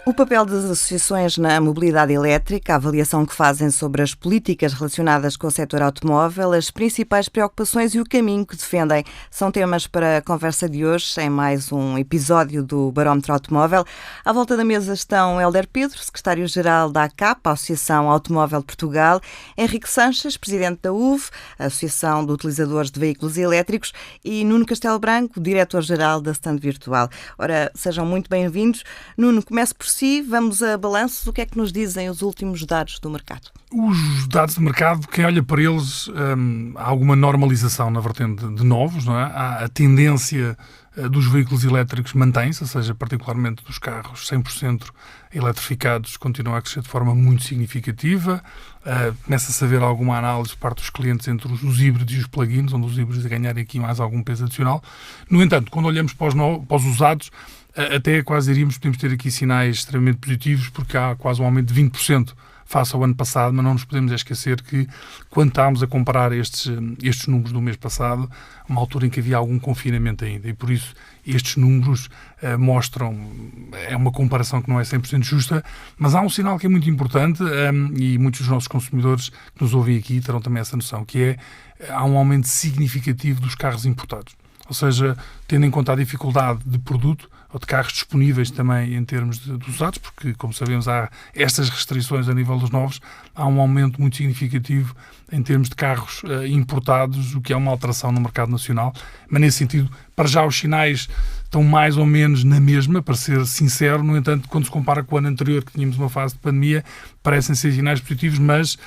O papel das associações na mobilidade elétrica, a avaliação que fazem sobre as políticas relacionadas com o setor automóvel, as principais preocupações e o caminho que defendem são temas para a conversa de hoje, em mais um episódio do Barómetro Automóvel. À volta da mesa estão Hélder Pedro, secretário-geral da ACAP, a Associação Automóvel de Portugal, Henrique Sanches, presidente da UV, a Associação de Utilizadores de Veículos Elétricos, e Nuno Castelo Branco, diretor-geral da Stand Virtual. Ora, sejam muito bem-vindos. Nuno, comece por si, vamos a balanços. O que é que nos dizem os últimos dados do mercado? Os dados de mercado, quem olha para eles, há alguma normalização na vertente de novos, não é? A tendência dos veículos elétricos mantém-se, ou seja, particularmente dos carros 100% eletrificados, continua a crescer de forma muito significativa. Começa-se a haver alguma análise por parte dos clientes entre os híbridos e os plug-ins, onde os híbridos ganharem aqui mais algum peso adicional. No entanto, quando olhamos para os usados, até quase diríamos que podemos ter aqui sinais extremamente positivos, porque há quase um aumento de 20% face ao ano passado, mas não nos podemos esquecer que, quando estávamos a comparar estes números do mês passado, uma altura em que havia algum confinamento ainda, e por isso estes números mostram, é uma comparação que não é 100% justa, mas há um sinal que é muito importante, e muitos dos nossos consumidores que nos ouvem aqui terão também essa noção, que é, há um aumento significativo dos carros importados. Ou seja, tendo em conta a dificuldade de produto, ou de carros disponíveis também em termos de usados, porque, como sabemos, há estas restrições a nível dos novos, há um aumento muito significativo em termos de carros importados, o que é uma alteração no mercado nacional. Mas, nesse sentido, para já os sinais estão mais ou menos na mesma, para ser sincero. No entanto, quando se compara com o ano anterior, que tínhamos uma fase de pandemia, parecem ser sinais positivos, mas,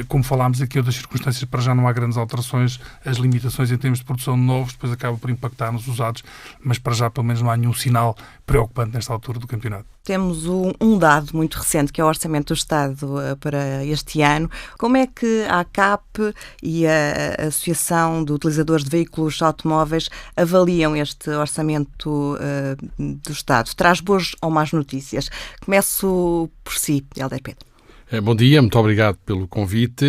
como falámos aqui, outras circunstâncias, para já não há grandes alterações. As limitações em termos de produção de novos depois acabam por impactar nos usados, mas para já, pelo menos, não há nenhum sinal preocupante nesta altura do campeonato. Temos um dado muito recente, que é o Orçamento do Estado para este ano. Como é que a ACAP e a Associação de Utilizadores de Veículos Automóveis avaliam este Orçamento do Estado? Traz boas ou más notícias? Começo por si, Hélder Pedro. Bom dia, muito obrigado pelo convite.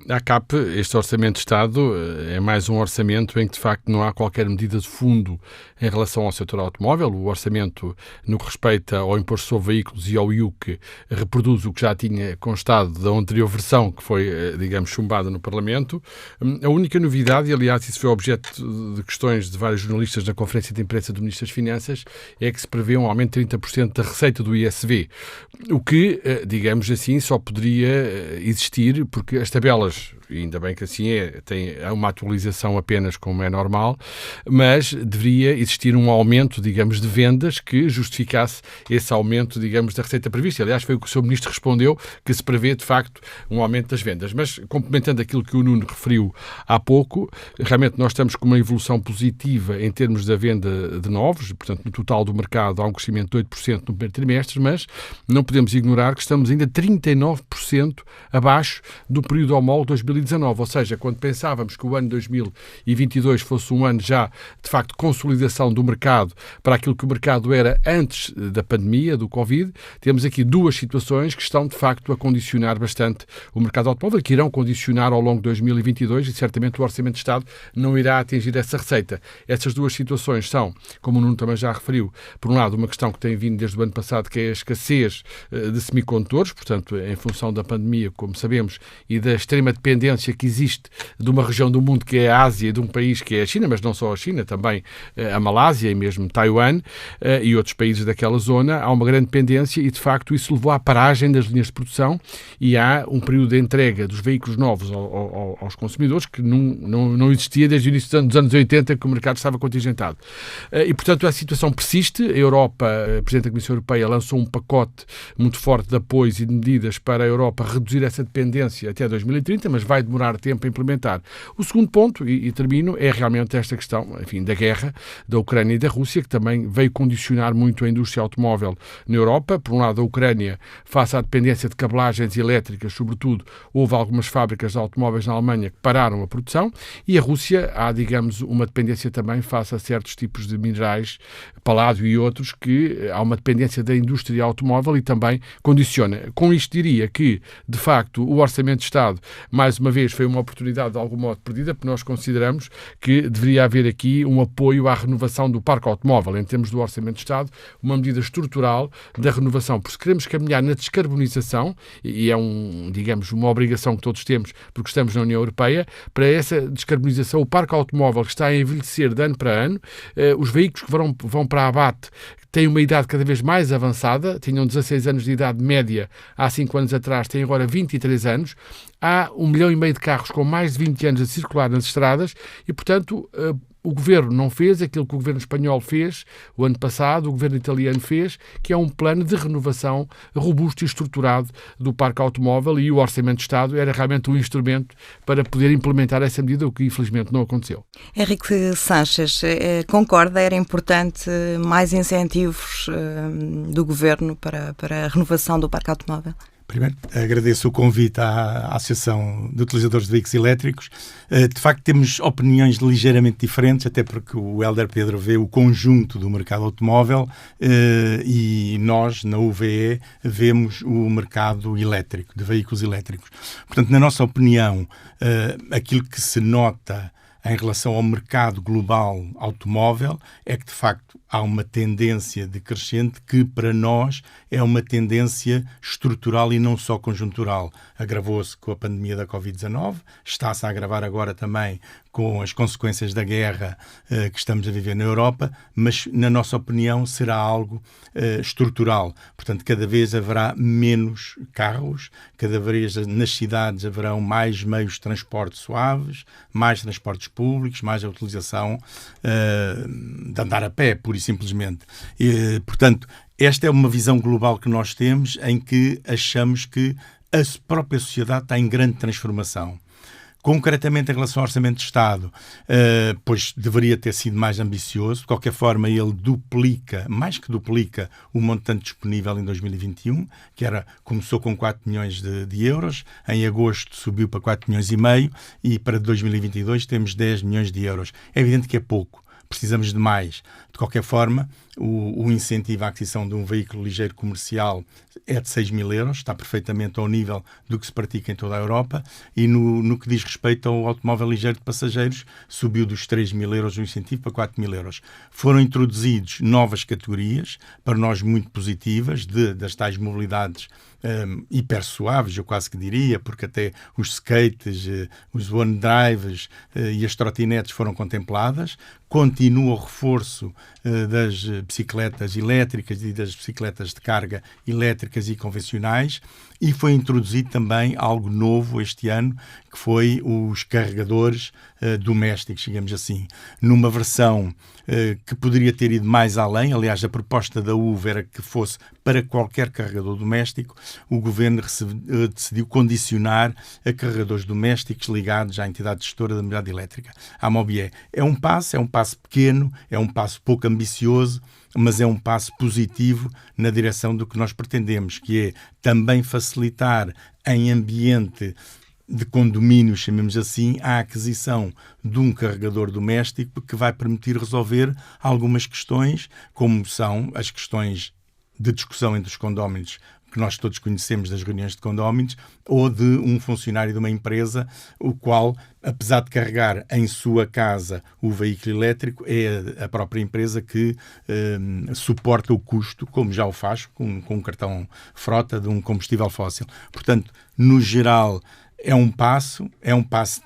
A ACAP, este Orçamento de Estado, é mais um orçamento em que, de facto, não há qualquer medida de fundo em relação ao setor automóvel. O orçamento, no que respeita ao imposto sobre veículos e ao IUC, reproduz o que já tinha constado da anterior versão, que foi, digamos, chumbada no Parlamento. A única novidade, e aliás isso foi objeto de questões de vários jornalistas na conferência de imprensa do Ministro das Finanças, é que se prevê um aumento de 30% da receita do ISV, o que, digamos assim, só poderia existir porque as tabelas, ainda bem que assim tem uma atualização apenas como é normal, mas deveria existir um aumento, digamos, de vendas que justificasse esse aumento, digamos, da receita prevista. Aliás, foi o que o Sr. Ministro respondeu, que se prevê, de facto, um aumento das vendas. Mas, complementando aquilo que o Nuno referiu há pouco, realmente nós estamos com uma evolução positiva em termos da venda de novos, portanto, no total do mercado há um crescimento de 8% no primeiro trimestre, mas não podemos ignorar que estamos ainda 39% abaixo do período homólogo 2019, ou seja, quando pensávamos que o ano 2022 fosse um ano já, de facto, de consolidação do mercado para aquilo que o mercado era antes da pandemia, do Covid, temos aqui duas situações que estão, de facto, a condicionar bastante o mercado automóvel, que irão condicionar ao longo de 2022 e certamente o Orçamento de Estado não irá atingir essa receita. Essas duas situações são, como o Nuno também já referiu, por um lado, uma questão que tem vindo desde o ano passado, que é a escassez de semicondutores, portanto, em função da pandemia, como sabemos, e da extrema dependência que existe de uma região do mundo que é a Ásia, de um país que é a China, mas não só a China, também a Malásia e mesmo Taiwan e outros países daquela zona, há uma grande dependência e, de facto, isso levou à paragem das linhas de produção e há um período de entrega dos veículos novos aos consumidores que não existia desde o início dos anos 80, que o mercado estava contingentado. E, portanto, a situação persiste. A Europa, a Presidente da Comissão Europeia, lançou um pacote muito forte de apoios e de medidas para a Europa reduzir essa dependência até 2030, mas vai demorar tempo a implementar. O segundo ponto, e termino, é realmente esta questão, enfim, da guerra da Ucrânia e da Rússia, que também veio condicionar muito a indústria automóvel na Europa. Por um lado, a Ucrânia, face à dependência de cabelagens elétricas, sobretudo, houve algumas fábricas de automóveis na Alemanha que pararam a produção, e a Rússia há, digamos, uma dependência também face a certos tipos de minerais, paládio e outros, que há uma dependência da indústria automóvel e também condiciona. Com isto diria que, de facto, o Orçamento de Estado, mais uma vez, foi uma oportunidade de algum modo perdida, porque nós consideramos que deveria haver aqui um apoio à renovação do parque automóvel, em termos do Orçamento de Estado, uma medida estrutural da renovação, porque se queremos caminhar na descarbonização, e é digamos, uma obrigação que todos temos, porque estamos na União Europeia, para essa descarbonização, o parque automóvel que está a envelhecer de ano para ano, os veículos que vão para abate têm uma idade cada vez mais avançada, tinham 16 anos de idade média há 5 anos atrás, têm agora 23 anos, há 1,5 milhão de carros com mais de 20 anos a circular nas estradas e, portanto, o Governo não fez aquilo que o Governo espanhol fez o ano passado, o Governo italiano fez, que é um plano de renovação robusto e estruturado do parque automóvel, e o Orçamento de Estado era realmente um instrumento para poder implementar essa medida, o que infelizmente não aconteceu. Henrique Sanches, concorda, era importante mais incentivos do Governo para a renovação do parque automóvel? Primeiro, agradeço o convite à Associação de Utilizadores de Veículos Elétricos. De facto, temos opiniões ligeiramente diferentes, até porque o Hélder Pedro vê o conjunto do mercado automóvel e nós, na UVE, vemos o mercado elétrico, de veículos elétricos. Portanto, na nossa opinião, aquilo que se nota em relação ao mercado global automóvel é que, de facto, há uma tendência decrescente que, para nós, é uma tendência estrutural e não só conjuntural. Agravou-se com a pandemia da Covid-19, está-se a agravar agora também com as consequências da guerra que estamos a viver na Europa, mas, na nossa opinião, será algo estrutural. Portanto, cada vez haverá menos carros, cada vez nas cidades haverão mais meios de transporte suaves, mais transportes públicos, mais a utilização de andar a pé, pura e simplesmente. Portanto, esta é uma visão global que nós temos, em que achamos que a própria sociedade está em grande transformação. Concretamente, em relação ao Orçamento de Estado, pois deveria ter sido mais ambicioso. De qualquer forma, ele duplica, mais que duplica, o montante disponível em 2021, que começou com 4 milhões de euros, em agosto subiu para 4 milhões e meio e para 2022 temos 10 milhões de euros. É evidente que é pouco. Precisamos de mais. De qualquer forma, o incentivo à aquisição de um veículo ligeiro comercial é de 6 mil euros, está perfeitamente ao nível do que se pratica em toda a Europa, e no que diz respeito ao automóvel ligeiro de passageiros, subiu dos 3 mil euros o incentivo para 4 mil euros. Foram introduzidos novas categorias, para nós muito positivas, das tais mobilidades hiper suaves, eu quase que diria, porque até os skates, os one drives e as trotinetes foram contempladas. Continua o reforço das bicicletas elétricas e das bicicletas de carga elétricas e convencionais, e foi introduzido também algo novo este ano, que foi os carregadores domésticos, digamos assim, numa versão que poderia ter ido mais além. Aliás, a proposta da UVE era que fosse para qualquer carregador doméstico. O Governo decidiu condicionar a carregadores domésticos ligados à entidade gestora da mobilidade elétrica, à Mobié. É um passo pequeno, é um passo pouco ambicioso, mas é um passo positivo na direção do que nós pretendemos, que é também facilitar em ambiente de condomínios, chamemos assim, a aquisição de um carregador doméstico que vai permitir resolver algumas questões, como são as questões de discussão entre os condóminos, que nós todos conhecemos das reuniões de condóminos, ou de um funcionário de uma empresa, o qual, apesar de carregar em sua casa o veículo elétrico, é a própria empresa que suporta o custo, como já o faz com um cartão frota de um combustível fóssil. Portanto, no geral, é um passo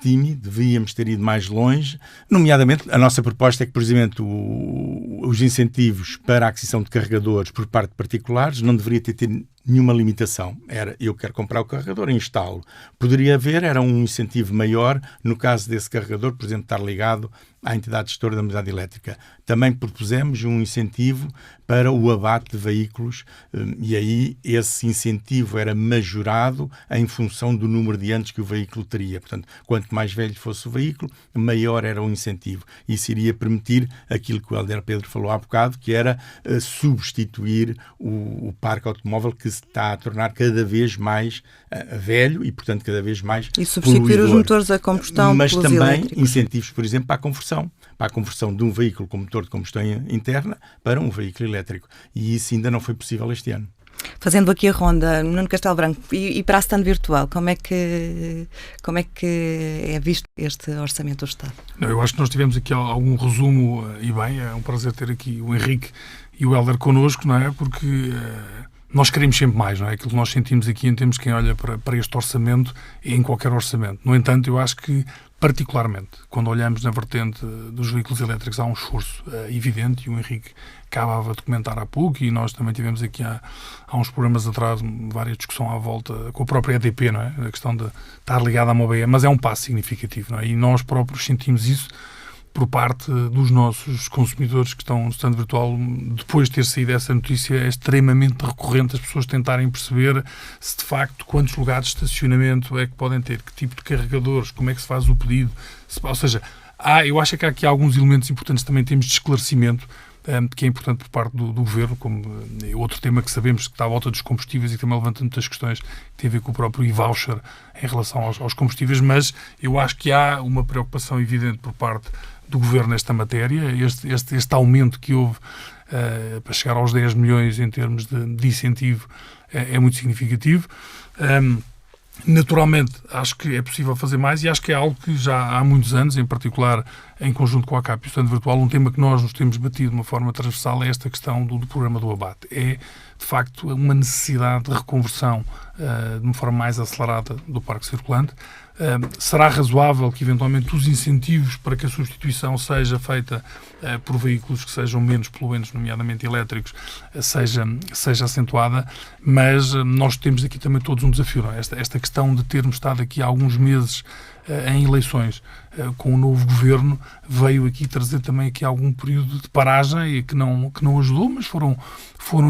tímido, devíamos ter ido mais longe. Nomeadamente, a nossa proposta é que, por exemplo, os incentivos para a aquisição de carregadores por parte de particulares não deveria ter nenhuma limitação. Era, eu quero comprar o carregador e instalo. Poderia haver, era um incentivo maior no caso desse carregador, por exemplo, estar ligado à entidade gestora da mobilidade elétrica. Também propusemos um incentivo para o abate de veículos e aí esse incentivo era majorado em função do número de anos que o veículo teria. Portanto, quanto mais velho fosse o veículo, maior era o incentivo. Isso iria permitir aquilo que o Hélder Pedro falou há bocado, que era substituir o parque automóvel que se está a tornar cada vez mais velho e, portanto, cada vez mais e substituir poluidor. Os motores a combustão mas pelos também elétricos. Incentivos, por exemplo, para a conversão de um veículo com motor de combustão interna para um veículo elétrico. E isso ainda não foi possível este ano. Fazendo aqui a ronda, Nuno Castelo Branco, e para a stand virtual, como é que é visto este orçamento do Estado? Eu acho que nós tivemos aqui algum resumo, e bem, é um prazer ter aqui o Henrique e o Hélder connosco, não é? Porque nós queremos sempre mais, não é? Aquilo que nós sentimos aqui em termos de quem olha para este orçamento e em qualquer orçamento. No entanto, eu acho que, particularmente, quando olhamos na vertente dos veículos elétricos, há um esforço evidente, e o Henrique acabava de comentar há pouco, e nós também tivemos aqui há uns programas atrás várias discussões à volta com a própria EDP, não é? A questão de estar ligada à MOBE, mas é um passo significativo, não é? E nós próprios sentimos isso por parte dos nossos consumidores que estão no stand virtual. Depois de ter saído essa notícia, é extremamente recorrente as pessoas tentarem perceber se de facto quantos lugares de estacionamento é que podem ter, que tipo de carregadores, como é que se faz o pedido, ou seja, eu acho que há aqui alguns elementos importantes também em termos de esclarecimento, que é importante por parte do Governo, como outro tema que sabemos que está à volta dos combustíveis e que também levanta muitas questões que têm a ver com o próprio e-voucher em relação aos combustíveis, mas eu acho que há uma preocupação evidente por parte do Governo nesta matéria. Este aumento que houve para chegar aos 10 milhões em termos de incentivo é muito significativo. Naturalmente, acho que é possível fazer mais e acho que é algo que já há muitos anos, em particular em conjunto com a ACAP e o Stand Virtual, um tema que nós nos temos batido de uma forma transversal é esta questão do programa do abate. É, de facto, uma necessidade de reconversão de uma forma mais acelerada do parque circulante. Será razoável que, eventualmente, os incentivos para que a substituição seja feita por veículos que sejam menos poluentes, nomeadamente elétricos, seja acentuada, mas nós temos aqui também todos um desafio. Não é? Esta questão de termos estado aqui há alguns meses em eleições com o novo governo veio aqui trazer também aqui algum período de paragem e que não ajudou, mas foram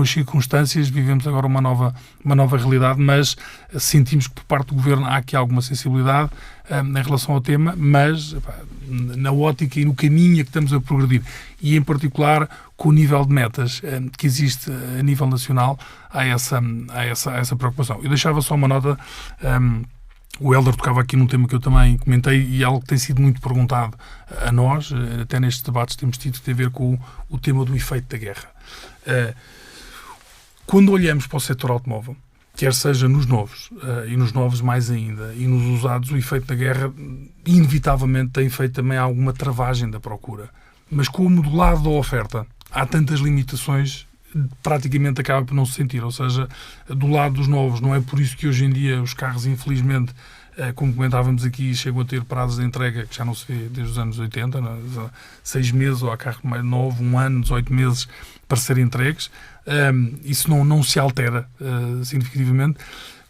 as circunstâncias. Vivemos agora uma nova realidade, mas sentimos que por parte do governo há aqui alguma sensibilidade em relação ao tema, mas na ótica e no caminho que estamos a progredir e em particular com o nível de metas que existe a nível nacional, há essa preocupação. Eu deixava só uma nota. O Hélder tocava aqui num tema que eu também comentei e algo que tem sido muito perguntado a nós, até nestes debates temos tido, que tem a ver com o tema do efeito da guerra. Quando olhamos para o setor automóvel, quer seja nos novos, e nos novos mais ainda, e nos usados, o efeito da guerra inevitavelmente tem feito também alguma travagem da procura. Mas como do lado da oferta há tantas limitações, praticamente acaba por não se sentir, ou seja, do lado dos novos. Não é por isso que hoje em dia os carros, infelizmente, como comentávamos aqui, chegam a ter prazos de entrega que já não se vê desde os anos 80, 6 meses, ou há carro mais novo, 1 ano, 18 meses para serem entregues. Isso não se altera significativamente.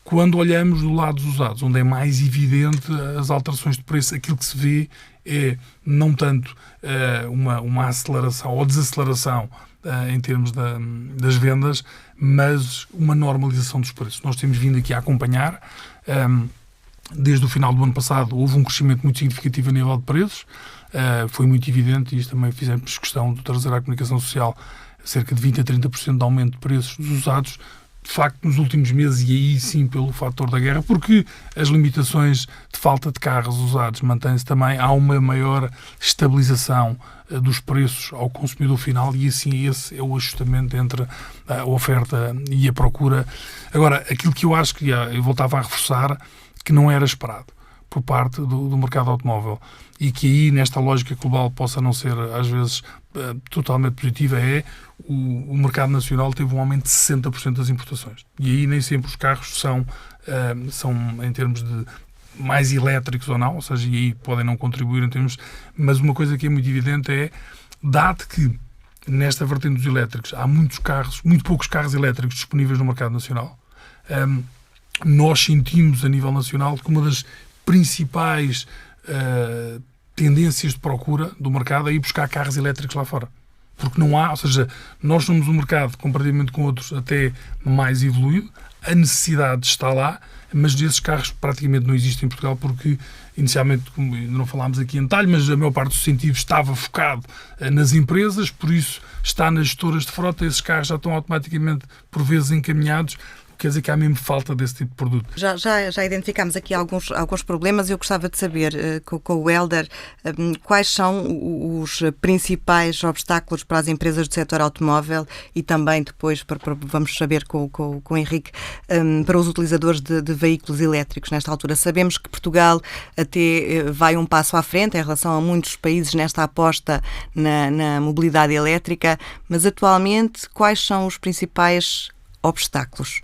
Quando olhamos do lado dos usados, onde é mais evidente as alterações de preço, aquilo que se vê é não tanto uma aceleração ou desaceleração em termos das vendas, mas uma normalização dos preços. Nós temos vindo aqui a acompanhar. Desde o final do ano passado houve um crescimento muito significativo a nível de preços. Foi muito evidente, e isto também fizemos questão de trazer à comunicação social, cerca de 20% a 30% de aumento de preços dos usados, de facto, nos últimos meses, e aí sim pelo fator da guerra, porque as limitações de falta de carros usados mantêm-se também, há uma maior estabilização dos preços ao consumidor final, e assim esse é o ajustamento entre a oferta e a procura. Agora, aquilo que eu acho que eu voltava a reforçar, que não era esperado por parte do mercado automóvel, e que aí, nesta lógica global, possa não ser, às vezes, totalmente positiva, é o mercado nacional teve um aumento de 60% das importações. E aí nem sempre os carros são em termos de mais elétricos ou não, ou seja, e aí podem não contribuir em termos... Mas uma coisa que é muito evidente é, dado que nesta vertente dos elétricos há muito poucos carros elétricos disponíveis no mercado nacional, nós sentimos a nível nacional que uma das principais tendências de procura do mercado é ir buscar carros elétricos lá fora. Porque não há, ou seja, nós somos um mercado, comparativamente com outros, até mais evoluído, a necessidade está lá, mas desses carros praticamente não existem em Portugal, porque inicialmente, como ainda não falámos aqui em detalhe, mas a maior parte dos incentivos estava focado nas empresas, por isso está nas gestoras de frota, esses carros já estão automaticamente, por vezes, encaminhados quer dizer que há mesmo falta desse tipo de produto. Já identificámos aqui alguns problemas. Eu gostava de saber, com o Hélder, quais são os principais obstáculos para as empresas do setor automóvel e também depois, vamos saber com o Henrique, para os utilizadores de veículos elétricos nesta altura. Sabemos que Portugal até vai um passo à frente em relação a muitos países nesta aposta na mobilidade elétrica, mas atualmente quais são os principais obstáculos?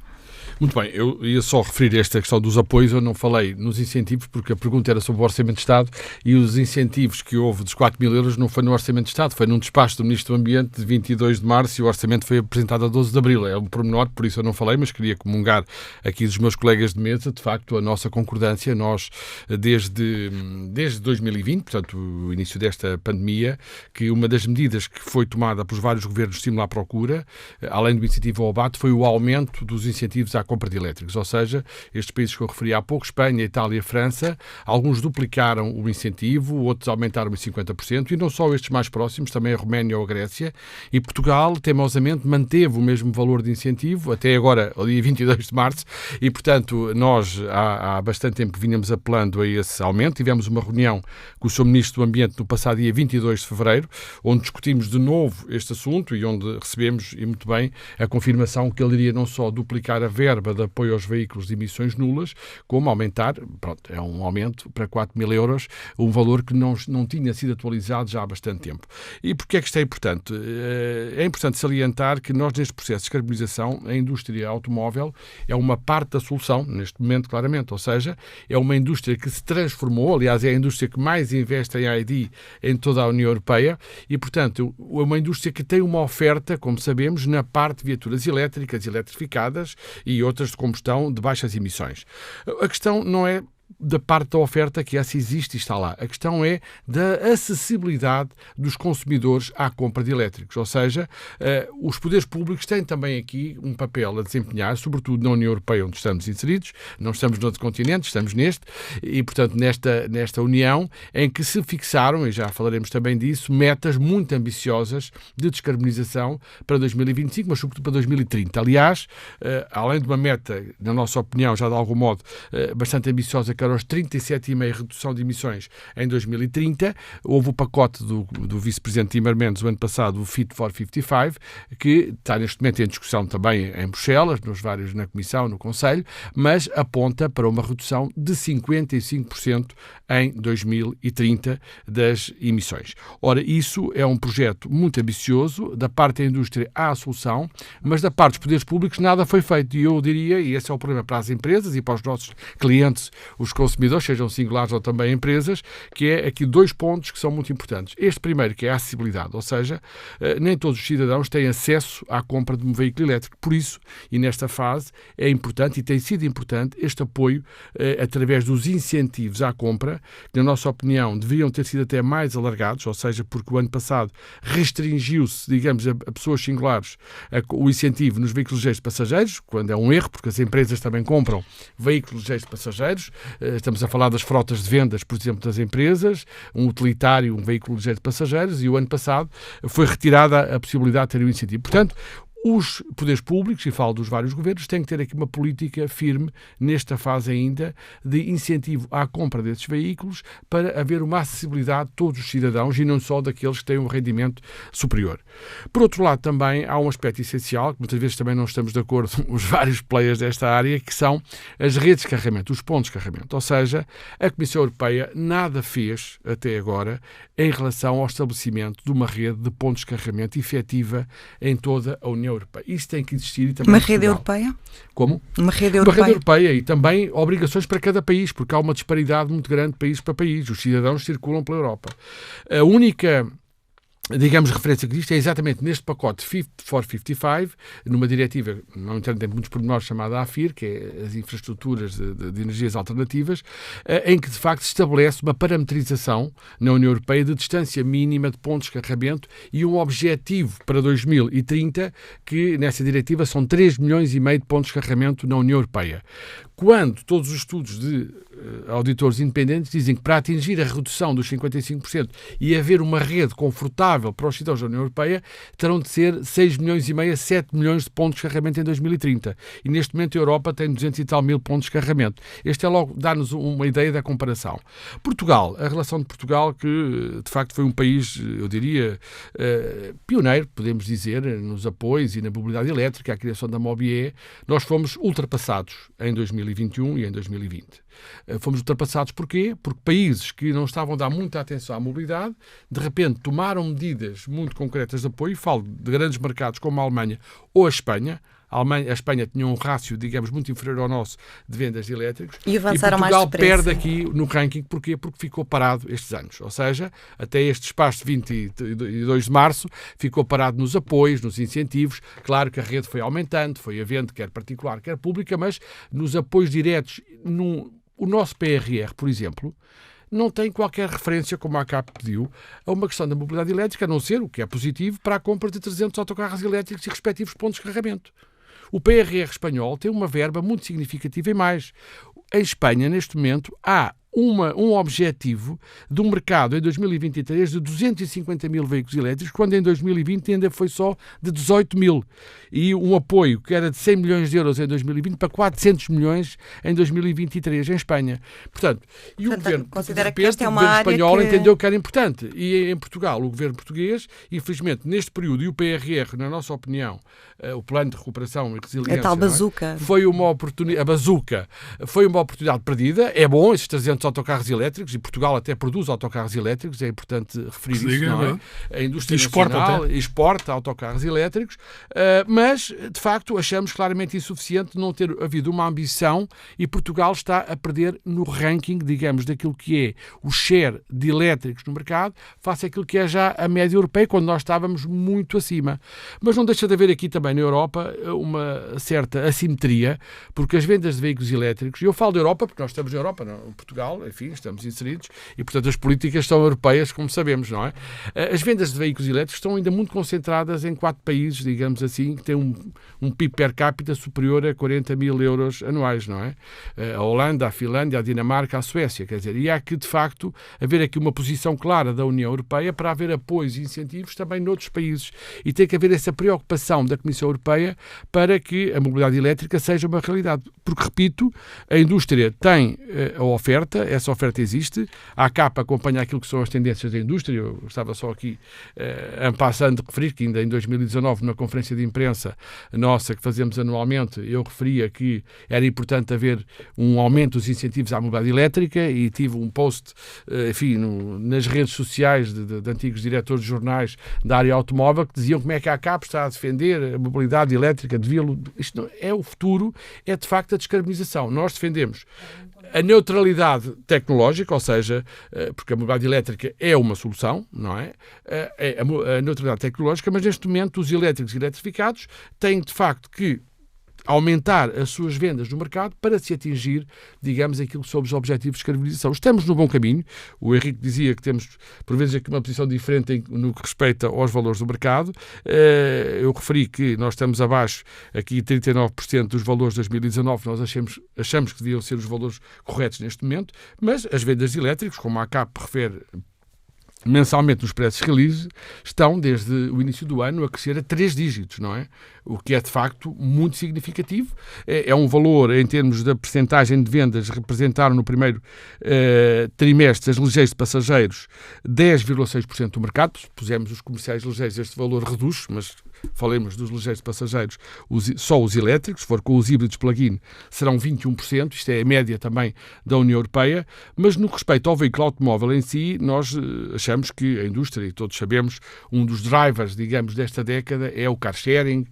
Muito bem, eu ia só referir esta questão dos apoios, eu não falei nos incentivos, porque a pergunta era sobre o Orçamento de Estado e os incentivos que houve dos 4 mil euros não foi no Orçamento de Estado, foi num despacho do Ministro do Ambiente de 22 de março e o Orçamento foi apresentado a 12 de abril. É um pormenor, por isso eu não falei, mas queria comungar aqui dos meus colegas de mesa, de facto, a nossa concordância. Nós, desde 2020, portanto, o início desta pandemia, que uma das medidas que foi tomada pelos vários governos de estímulo à procura, além do incentivo ao abate, foi o aumento dos incentivos à compra de elétricos, ou seja, estes países que eu referi há pouco, Espanha, Itália e França, alguns duplicaram o incentivo, outros aumentaram em 50%, e não só estes mais próximos, também a Roménia ou a Grécia, e Portugal, teimosamente, manteve o mesmo valor de incentivo, até agora, ao dia 22 de março, e, portanto, nós há bastante tempo vinhamos apelando a esse aumento. Tivemos uma reunião com o Sr. Ministro do Ambiente no passado dia 22 de fevereiro, onde discutimos de novo este assunto e onde recebemos, e muito bem, a confirmação que ele iria não só duplicar a verba de apoio aos veículos de emissões nulas, como aumentar, é um aumento para 4 mil euros, um valor que não tinha sido atualizado já há bastante tempo. E porquê é que isto é importante? É importante salientar que nós, neste processo de descarbonização, a indústria automóvel é uma parte da solução, neste momento, claramente, ou seja, é uma indústria que se transformou, aliás, é a indústria que mais investe em I&D em toda a União Europeia e, portanto, é uma indústria que tem uma oferta, como sabemos, na parte de viaturas elétricas, eletrificadas e outras de combustão de baixas emissões. A questão não é da parte da oferta que essa existe e está lá. A questão é da acessibilidade dos consumidores à compra de elétricos. Ou seja, os poderes públicos têm também aqui um papel a desempenhar, sobretudo na União Europeia, onde estamos inseridos. Não estamos noutro continente, estamos neste. E, portanto, nesta União, em que se fixaram, e já falaremos também disso, metas muito ambiciosas de descarbonização para 2025, mas sobretudo para 2030. Aliás, além de uma meta, na nossa opinião, já de algum modo, bastante ambiciosa, que era aos 37,5% redução de emissões em 2030. Houve o pacote do vice-presidente Timmermans o ano passado, o Fit for 55, que está neste momento em discussão também em Bruxelas, na Comissão, no Conselho, mas aponta para uma redução de 55% em 2030 das emissões. Ora, isso é um projeto muito ambicioso, da parte da indústria há a solução, mas da parte dos poderes públicos nada foi feito. E eu diria, e esse é o problema para as empresas e para os nossos clientes, os consumidores, sejam singulares ou também empresas, que é aqui 2 pontos que são muito importantes. Este primeiro, que é a acessibilidade, ou seja, nem todos os cidadãos têm acesso à compra de um veículo elétrico. Por isso, e nesta fase, é importante e tem sido importante este apoio através dos incentivos à compra, que, na nossa opinião, deveriam ter sido até mais alargados, ou seja, porque o ano passado restringiu-se, digamos, a pessoas singulares o incentivo nos veículos ligeiros de passageiros, quando é um erro, porque as empresas também compram veículos ligeiros de passageiros. Estamos a falar das frotas de vendas, por exemplo, das empresas, um utilitário, um veículo ligeiro de passageiros, e o ano passado foi retirada a possibilidade de ter o incentivo. Portanto, os poderes públicos, e falo dos vários governos, têm que ter aqui uma política firme, nesta fase ainda, de incentivo à compra desses veículos para haver uma acessibilidade de todos os cidadãos e não só daqueles que têm um rendimento superior. Por outro lado, também há um aspecto essencial, que muitas vezes também não estamos de acordo com os vários players desta área, que são as redes de carregamento, os pontos de carregamento. Ou seja, a Comissão Europeia nada fez até agora em relação ao estabelecimento de uma rede de pontos de carregamento efetiva em toda a União Europeia. Isso tem que existir. E também uma rede europeia? Como? Uma rede europeia. Uma rede europeia e também obrigações para cada país, porque há uma disparidade muito grande de país para país. Os cidadãos circulam pela Europa. A única, digamos, referência que existe é exatamente neste pacote Fit for 55, numa diretiva, não entrando em muitos pormenores, chamada AFIR, que é as infraestruturas de energias alternativas, em que de facto se estabelece uma parametrização na União Europeia de distância mínima de pontos de carregamento e um objetivo para 2030, que nessa diretiva são 3,5 milhões de pontos de carregamento na União Europeia. quando todos os estudos de auditores independentes dizem que para atingir a redução dos 55% e haver uma rede confortável para os cidadãos da União Europeia, terão de ser 6 milhões e meio, 7 milhões de pontos de carregamento em 2030. E neste momento a Europa tem 200 e tal mil pontos de carregamento. Este é logo dar-nos uma ideia da comparação. Portugal, a relação de Portugal, que de facto foi um país, eu diria, pioneiro, podemos dizer, nos apoios e na mobilidade elétrica, a criação da Mobié, nós fomos ultrapassados em 2021 e em 2020. Fomos ultrapassados porquê? Porque países que não estavam a dar muita atenção à mobilidade, de repente tomaram medidas muito concretas de apoio, falo de grandes mercados como a Alemanha ou a Espanha. A Espanha tinha um rácio, digamos, muito inferior ao nosso de vendas de elétricos. E avançaram mais depressa. Portugal perde aqui no ranking. Porquê? Porque ficou parado estes anos. Ou seja, até este espaço de 22 de março, ficou parado nos apoios, nos incentivos. Claro que a rede foi aumentando, foi havendo, quer particular, quer pública, mas nos apoios diretos, o nosso PRR, por exemplo, não tem qualquer referência, como a ACAP pediu, a uma questão da mobilidade elétrica, a não ser, o que é positivo, para a compra de 300 autocarros elétricos e respectivos pontos de carregamento. O PRR espanhol tem uma verba muito significativa e mais. Em Espanha, neste momento, há um objetivo de um mercado em 2023 de 250 mil veículos elétricos, quando em 2020 ainda foi só de 18 mil. E um apoio que era de 100 milhões de euros em 2020 para 400 milhões em 2023 em Espanha. Portanto, e o governo, considera de repente, que esta é uma o governo área espanhol que entendeu que era importante. E em Portugal, o governo português, infelizmente, neste período, e o PRR, na nossa opinião, o Plano de Recuperação e Resiliência, a tal bazuca. Foi uma oportunidade, a bazuca foi uma oportunidade perdida. É bom esses 300 autocarros elétricos, e Portugal até produz autocarros elétricos, é importante referir isso, não é? A indústria nacional exporta autocarros elétricos, mas, de facto, achamos claramente insuficiente não ter havido uma ambição, e Portugal está a perder no ranking, digamos, daquilo que é o share de elétricos no mercado, face àquilo que é já a média europeia, quando nós estávamos muito acima. Mas não deixa de haver aqui também na Europa uma certa assimetria, porque as vendas de veículos elétricos, e eu falo da Europa porque nós estamos na Europa, não? Portugal, enfim, estamos inseridos, e portanto as políticas são europeias, como sabemos, não é? As vendas de veículos elétricos estão ainda muito concentradas em 4 países, digamos assim, que têm um PIB per capita superior a 40 mil euros anuais, não é? A Holanda, a Finlândia, a Dinamarca, a Suécia, quer dizer, e há que, de facto, haver aqui uma posição clara da União Europeia para haver apoios e incentivos também noutros países, e tem que haver essa preocupação da Comissão Europeia para que a mobilidade elétrica seja uma realidade, porque, repito, a indústria tem a oferta, essa oferta existe, a ACAP acompanha aquilo que são as tendências da indústria. Eu estava só aqui passando de referir que ainda em 2019, numa conferência de imprensa nossa que fazemos anualmente, eu referia que era importante haver um aumento dos incentivos à mobilidade elétrica, e tive um post, enfim, nas redes sociais de antigos diretores de jornais da área automóvel que diziam como é que a ACAP está a defender a mobilidade elétrica, isto não, é o futuro, é de facto a descarbonização. Nós defendemos a neutralidade tecnológica, ou seja, porque a mobilidade elétrica é uma solução, não é? É a neutralidade tecnológica, mas neste momento os elétricos e eletrificados têm de facto que aumentar as suas vendas no mercado para se atingir, digamos, aquilo que são os objetivos de descarbonização. Estamos no bom caminho. O Henrique dizia que temos, por vezes, aqui uma posição diferente no que respeita aos valores do mercado. Eu referi que nós estamos abaixo, aqui 39% dos valores de 2019, nós achamos que deviam ser os valores corretos neste momento, mas as vendas de elétricos, como a ACAP refere mensalmente nos preços release, estão desde o início do ano a crescer a 3 dígitos, não é? O que é de facto muito significativo. É um valor, em termos da percentagem de vendas, representaram no primeiro trimestre as ligeiras de passageiros 10,6% do mercado. Se pusermos os comerciais ligeiros, este valor reduz, mas falemos dos ligeiros de passageiros, só os elétricos, se for com os híbridos plug-in, serão 21%, isto é a média também da União Europeia, mas no que respeita ao veículo automóvel em si, nós achamos que a indústria, e todos sabemos, um dos drivers, digamos, desta década é o car sharing,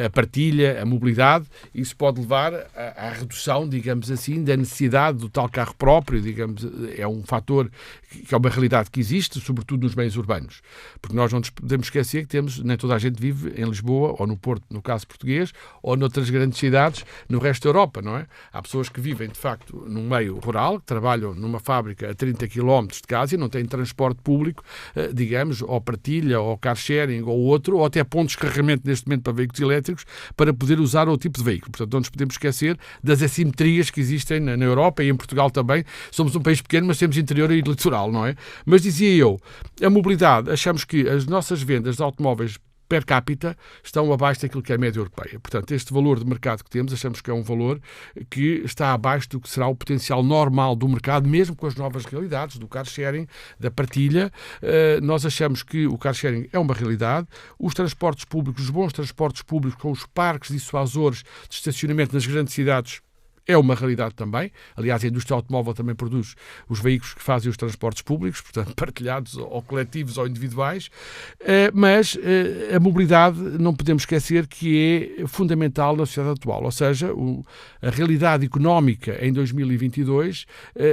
a partilha, a mobilidade. Isso pode levar à redução, digamos assim, da necessidade do tal carro próprio, digamos, é um fator que é uma realidade que existe, sobretudo nos meios urbanos, porque nós não nos podemos esquecer que nem toda a gente vive em Lisboa, ou no Porto, no caso português, ou noutras grandes cidades no resto da Europa, não é? Há pessoas que vivem, de facto, num meio rural, que trabalham numa fábrica a 30 km de casa e não têm transporte público, digamos, ou partilha, ou car sharing, ou outro, ou até pontos de carregamento neste momento para veículos elétricos, para poder usar outro tipo de veículo. Portanto, não nos podemos esquecer das assimetrias que existem na Europa e em Portugal também. Somos um país pequeno, mas temos interior e litoral, não é? Mas dizia eu, a mobilidade, achamos que as nossas vendas de automóveis per capita estão abaixo daquilo que é a média europeia. Portanto, este valor de mercado que temos, achamos que é um valor que está abaixo do que será o potencial normal do mercado, mesmo com as novas realidades do car sharing, da partilha. Nós achamos que o car sharing é uma realidade. Os transportes públicos, os bons transportes públicos com os parques dissuasores de estacionamento nas grandes cidades, é uma realidade também. Aliás, a indústria automóvel também produz os veículos que fazem os transportes públicos, portanto, partilhados ou coletivos ou individuais. Mas a mobilidade, não podemos esquecer que é fundamental na sociedade atual. Ou seja, a realidade económica em 2022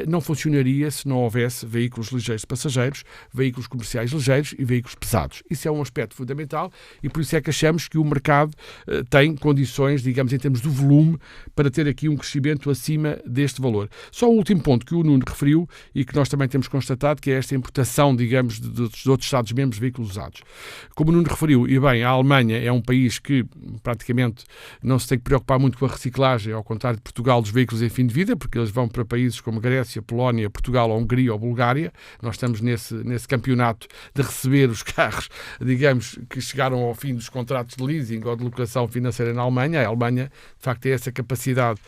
não funcionaria se não houvesse veículos ligeiros de passageiros, veículos comerciais ligeiros e veículos pesados. Isso é um aspecto fundamental e por isso é que achamos que o mercado tem condições, digamos, em termos do volume, para ter aqui um crescimento acima deste valor. Só o último ponto que o Nuno referiu e que nós também temos constatado, que é esta importação, digamos, de outros Estados-membros de veículos usados. Como o Nuno referiu, e bem, a Alemanha é um país que praticamente não se tem que preocupar muito com a reciclagem, ao contrário de Portugal, dos veículos em fim de vida, porque eles vão para países como Grécia, Polónia, Portugal, Hungria ou Bulgária. Nós estamos nesse campeonato de receber os carros, digamos, que chegaram ao fim dos contratos de leasing ou de locação financeira na Alemanha. A Alemanha, de facto, tem essa capacidade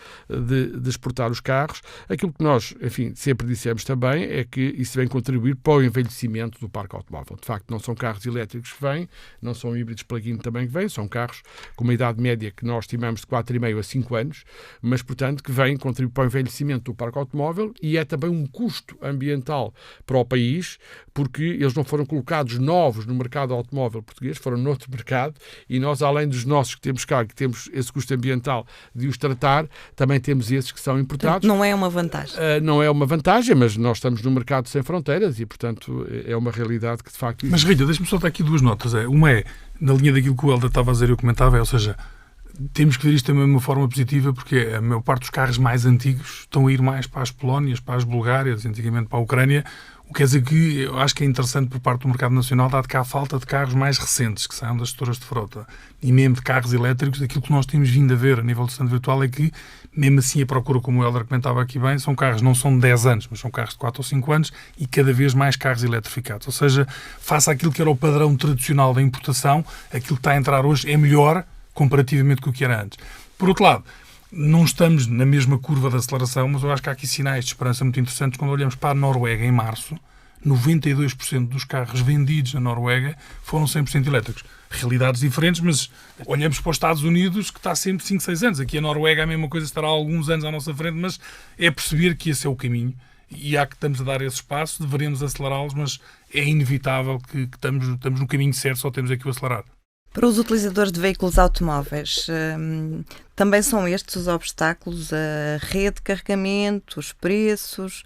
de exportar os carros. Aquilo que nós, enfim, sempre dissemos também é que isso vem contribuir para o envelhecimento do parque automóvel. De facto, não são carros elétricos que vêm, não são híbridos plug-in também que vêm, são carros com uma idade média que nós estimamos de 4,5 a 5 anos, mas, portanto, que vêm contribuir para o envelhecimento do parque automóvel e é também um custo ambiental para o país, porque eles não foram colocados novos no mercado automóvel português, foram noutro mercado e nós, além dos nossos que temos cá, que temos esse custo ambiental de os tratar, também temos esses que são importados. Não é uma vantagem. Não é uma vantagem, mas nós estamos num mercado sem fronteiras e, portanto, é uma realidade que, de facto... Mas, Rita, deixa-me só dar aqui duas notas. Uma é, na linha daquilo que o Helder estava a dizer e eu comentava, ou seja, temos que ver isto também de uma forma positiva, porque a maior parte dos carros mais antigos estão a ir mais para as Polónias, para as Bulgárias, antigamente para a Ucrânia. O que quer dizer que eu acho que é interessante por parte do mercado nacional, dado que há falta de carros mais recentes, que saiam das gestoras de frota, e mesmo de carros elétricos. Aquilo que nós temos vindo a ver a nível do stand virtual é que, mesmo assim, a procura, como o Helder comentava aqui bem, são carros, não são de 10 anos, mas são carros de 4 ou 5 anos e cada vez mais carros eletrificados. Ou seja, face àquilo que era o padrão tradicional da importação, aquilo que está a entrar hoje é melhor comparativamente com o que era antes. Por outro lado, não estamos na mesma curva de aceleração, mas eu acho que há aqui sinais de esperança muito interessantes. Quando olhamos para a Noruega em março, 92% dos carros vendidos na Noruega foram 100% elétricos. Realidades diferentes, mas olhamos para os Estados Unidos, que está sempre 5, 6 anos. Aqui a Noruega é a mesma coisa, estará há alguns anos à nossa frente, mas é perceber que esse é o caminho e há que estamos a dar esse espaço, deveremos acelerá-los, mas é inevitável que estamos no caminho certo, só temos aqui o acelerar. Para os utilizadores de veículos automóveis, também são estes os obstáculos, a rede de carregamento, os preços?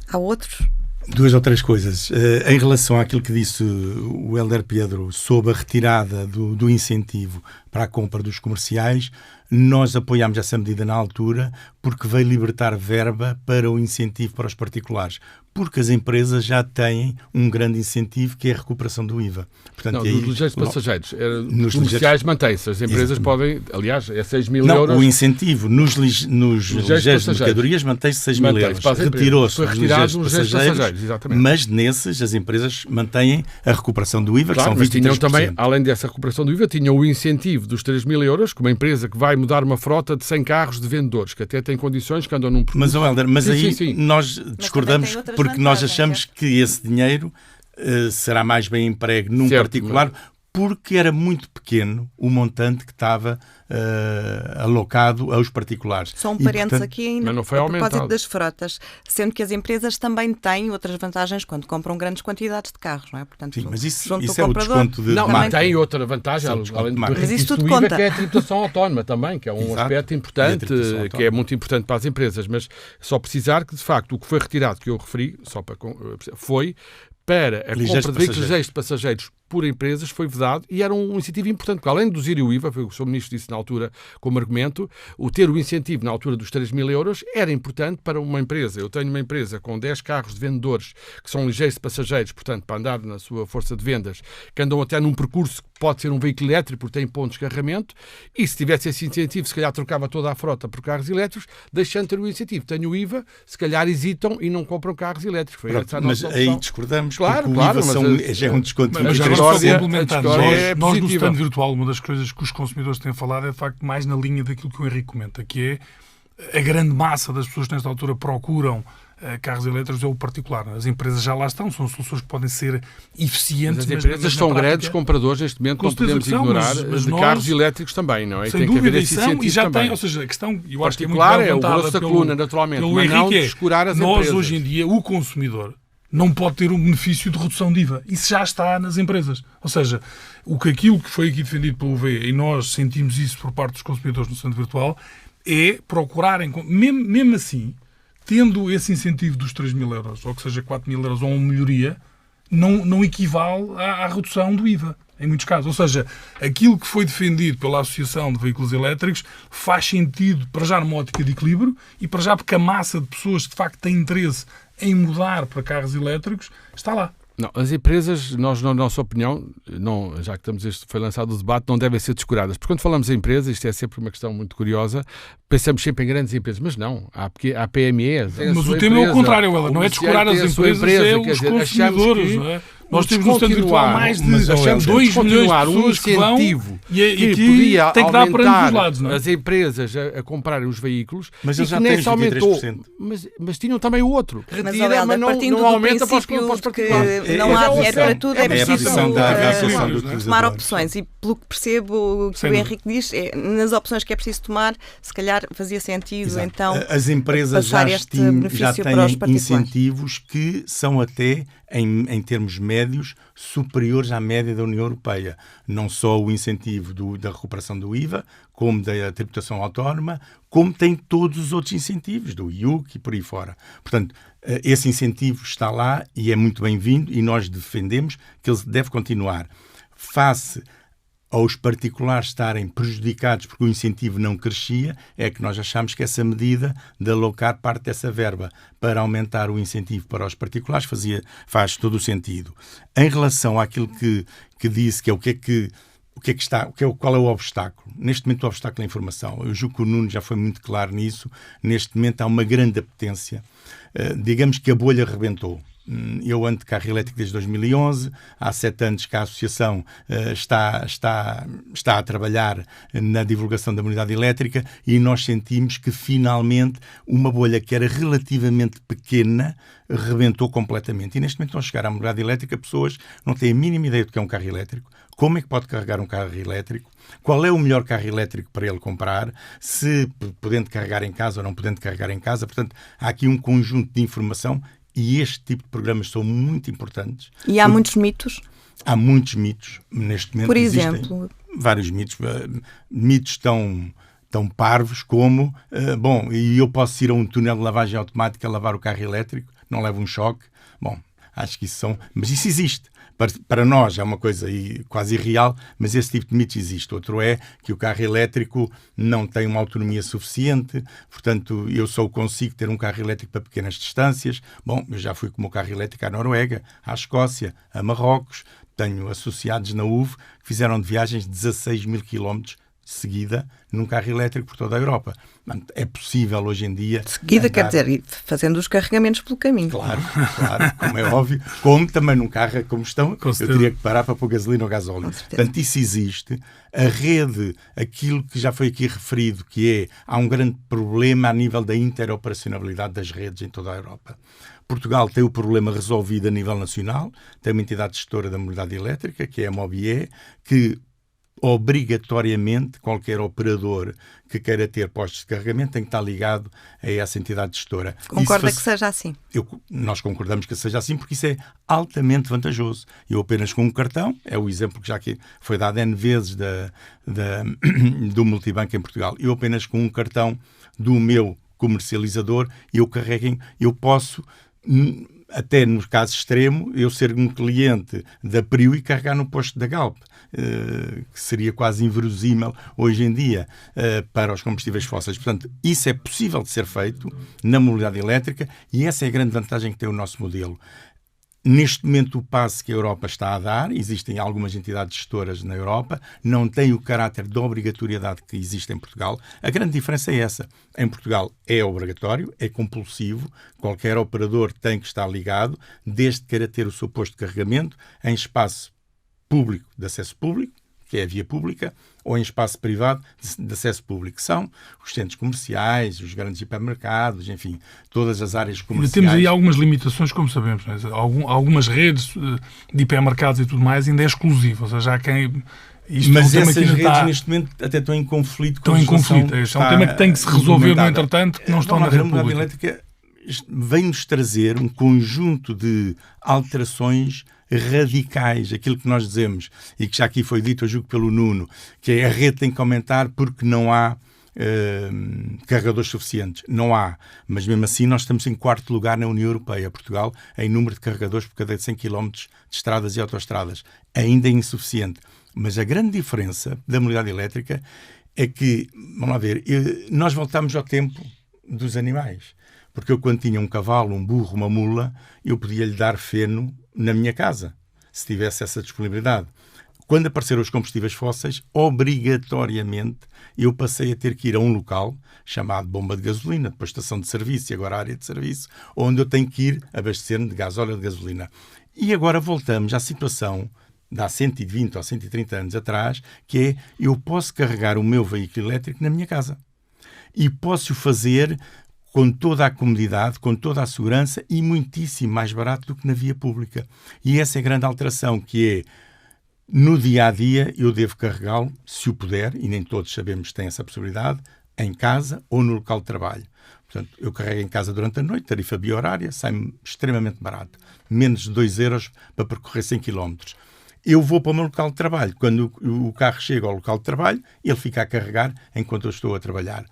Há outros? Duas ou três coisas. Em relação àquilo que disse o Helder Pedro sobre a retirada do incentivo para a compra dos comerciais, nós apoiámos essa medida na altura porque veio libertar verba para o incentivo para os particulares, porque as empresas já têm um grande incentivo que é a recuperação do IVA. Portanto, não, dos ligeiros passageiros. Nos comerciais mantém-se. As empresas podem, aliás, é 6 mil euros. O incentivo nos ligeiros de mercadorias mantém-se 6 mil euros. Retirou-se os ligeiros passageiros, exatamente. Mas nesses as empresas mantêm a recuperação do IVA, claro, que são 23%. Mas tinham também, além dessa recuperação do IVA, tinham o incentivo dos 3 mil euros, que uma empresa que vai mudar uma frota de 100 carros de vendedores, que até tem condições que andam num... Mas, Helder, sim. Nós discordamos porque nós achamos que esse dinheiro será mais bem emprego num particular, porque era muito pequeno o montante que estava alocado aos particulares. Só um parênteses aqui ainda, mas não foi a aumentado. Propósito das frotas, sendo que as empresas também têm outras vantagens quando compram grandes quantidades de carros, não é? Portanto, sim, mas isso é o desconto de... Não, mas tem outra vantagem, além do requisito do IVA, que é a tributação autónoma também, que é um aspecto importante, que é muito importante para as empresas, mas só precisar que, de facto, o que foi retirado, que eu referi, só para foi para a compra de veículos ligeiros de passageiros por empresas foi vedado e era um incentivo importante, porque além de reduzir o IVA, foi o que o Sr. Ministro disse na altura como argumento, ter o incentivo na altura dos 3.000 euros era importante para uma empresa. Eu tenho uma empresa com 10 carros de vendedores que são ligeiros passageiros, portanto, para andar na sua força de vendas, que andam até num percurso que pode ser um veículo elétrico porque tem pontos de carregamento, e se tivesse esse incentivo, se calhar trocava toda a frota por carros elétricos, deixando de ter o incentivo. Tenho o IVA, se calhar hesitam e não compram carros elétricos. Pronto, mas aí discordamos, claro, porque o IVA já é um desconto mas de agora só complementar, é nós no stand virtual, uma das coisas que os consumidores têm falado é de facto mais na linha daquilo que o Henrique comenta, que é a grande massa das pessoas que nesta altura procuram carros elétricos é o particular. As empresas já lá estão, são soluções que podem ser eficientes. Mas as empresas são grandes compradores neste momento, não podemos ignorar, mas de carros elétricos também, não é? Sem tem que haver dúvida, esse incentivo e já também. tem, ou seja, a questão, eu acho que é muito particular bem é o levantada grosso da coluna, naturalmente, mas não descurar as nós, empresas. hoje em dia, o consumidor não pode ter um benefício de redução de IVA. Isso já está nas empresas. Ou seja, aquilo que foi aqui defendido pelo UV, e nós sentimos isso por parte dos consumidores no stand virtual, é procurarem, mesmo assim, tendo esse incentivo dos 3.000 euros, ou que seja 4.000 euros, ou uma melhoria, não equivale à redução do IVA, em muitos casos. Ou seja, aquilo que foi defendido pela Associação de Veículos Elétricos faz sentido, para já numa ótica de equilíbrio, e para já porque a massa de pessoas que de facto têm interesse em mudar para carros elétricos está lá. Não, as empresas, nós, na nossa opinião, já que foi lançado o debate, não devem ser descuradas. Porque quando falamos em empresas, isto é sempre uma questão muito curiosa, pensamos sempre em grandes empresas, mas não, há PMEs. Mas o tema é o contrário, ela não é descurar as empresas, é os consumidores. Não é? Nós temos no stand virtual mais de 2 milhões de pessoas que vão e aqui tem que dar para ambos os lados. Não é? As empresas a comprarem os veículos, mas eles já têm 23%. Mas tinham também o outro. Retira, mas não aumenta para os particulares. Não há dinheiro para tudo, é preciso tomar dos opções. E pelo que percebo, o que o Henrique diz, nas opções que é preciso tomar, se calhar fazia sentido, então, as empresas já têm incentivos que são até, em termos médios, superiores à média da União Europeia. Não só o incentivo da recuperação do IVA, como da tributação autónoma, como tem todos os outros incentivos, do IUC e por aí fora. Portanto, esse incentivo está lá e é muito bem-vindo e nós defendemos que ele deve continuar. Face aos particulares estarem prejudicados porque o incentivo não crescia, é que nós achamos que essa medida de alocar parte dessa verba para aumentar o incentivo para os particulares faz todo o sentido. Em relação àquilo que disse, que é qual é o obstáculo? Neste momento o obstáculo é a informação. Eu julgo que o Nuno já foi muito claro nisso. Neste momento há uma grande apetência. Digamos que a bolha rebentou. Eu ando de carro elétrico desde 2011, há 7 anos que a Associação está a trabalhar na divulgação da mobilidade elétrica e nós sentimos que finalmente uma bolha que era relativamente pequena rebentou completamente. E neste momento, ao chegar à mobilidade elétrica, pessoas não têm a mínima ideia do que é um carro elétrico, como é que pode carregar um carro elétrico, qual é o melhor carro elétrico para ele comprar, se podendo carregar em casa ou não podendo carregar em casa. Portanto, há aqui um conjunto de informação. E este tipo de programas são muito importantes. E há muitos mitos? Há muitos mitos. Neste momento por exemplo? Vários mitos. Mitos tão parvos como e eu posso ir a um túnel de lavagem automática a lavar o carro elétrico, não levo um choque. Bom, acho que isso são... Mas isso existe. Para nós é uma coisa quase irreal, mas esse tipo de mitos existe. Outro é que o carro elétrico não tem uma autonomia suficiente, portanto, eu só consigo ter um carro elétrico para pequenas distâncias. Bom, eu já fui com o meu carro elétrico à Noruega, à Escócia, a Marrocos, tenho associados na UV que fizeram de viagens de 16.000 quilómetros seguida num carro elétrico por toda a Europa. É possível hoje em dia... Seguida quer dizer, fazendo os carregamentos pelo caminho. Claro, como é óbvio. Como também num carro a combustão, eu teria que parar para pôr gasolina ou gasóleo. Portanto, isso existe. A rede, aquilo que já foi aqui referido, que há um grande problema a nível da interoperacionalidade das redes em toda a Europa. Portugal tem o problema resolvido a nível nacional, tem uma entidade gestora da mobilidade elétrica, que é a MOBIE, que obrigatoriamente qualquer operador que queira ter postos de carregamento tem que estar ligado a essa entidade gestora. Concorda que seja assim? Nós concordamos que seja assim porque isso é altamente vantajoso. Eu apenas com um cartão, é o exemplo que já aqui foi dado N vezes do multibanco em Portugal, eu apenas com um cartão do meu comercializador, eu posso até no caso extremo, eu ser um cliente da Priu e carregar no posto da Galp, que seria quase inverosímil hoje em dia para os combustíveis fósseis. Portanto, isso é possível de ser feito na mobilidade elétrica e essa é a grande vantagem que tem o nosso modelo. Neste momento, o passo que a Europa está a dar, existem algumas entidades gestoras na Europa, não tem o caráter de obrigatoriedade que existe em Portugal. A grande diferença é essa. Em Portugal é obrigatório, é compulsivo, qualquer operador tem que estar ligado, desde que queira ter o seu posto de carregamento em espaço público, de acesso público, que é a via pública, ou em espaço privado de acesso público, que são os centros comerciais, os grandes hipermercados, enfim, todas as áreas comerciais. Temos aí algumas limitações, como sabemos. Né? Algumas redes de hipermercados e tudo mais ainda é exclusivo, ou seja, há quem... Mas essas redes, neste momento, até estão em conflito com a legislação. Estão em conflito. É um tema que tem que se resolver, no entretanto, que não estão na rede pública. A elétrica vem-nos trazer um conjunto de alterações radicais, aquilo que nós dizemos, e que já aqui foi dito, eu julgo pelo Nuno, que é a rede tem que aumentar porque não há carregadores suficientes. Não há. Mas mesmo assim nós estamos em 4º lugar na União Europeia, Portugal, em número de carregadores por cada 100 km de estradas e autoestradas. Ainda é insuficiente. Mas a grande diferença da mobilidade elétrica é que, vamos lá ver, nós voltamos ao tempo dos animais. Porque eu, quando tinha um cavalo, um burro, uma mula, eu podia-lhe dar feno na minha casa, se tivesse essa disponibilidade. Quando apareceram os combustíveis fósseis, obrigatoriamente eu passei a ter que ir a um local chamado bomba de gasolina, depois estação de serviço e agora área de serviço, onde eu tenho que ir abastecer-me de gasóleo ou de gasolina. E agora voltamos à situação de há 120 ou 130 anos atrás, que é eu posso carregar o meu veículo elétrico na minha casa. E posso fazer com toda a comodidade, com toda a segurança e muitíssimo mais barato do que na via pública. E essa é a grande alteração, que é, no dia-a-dia, eu devo carregá-lo, se o puder, e nem todos sabemos que têm essa possibilidade, em casa ou no local de trabalho. Portanto, eu carrego em casa durante a noite, tarifa bi-horária, sai-me extremamente barato. Menos de 2 euros para percorrer 100 km. Eu vou para o meu local de trabalho. Quando o carro chega ao local de trabalho, ele fica a carregar enquanto eu estou a trabalhar.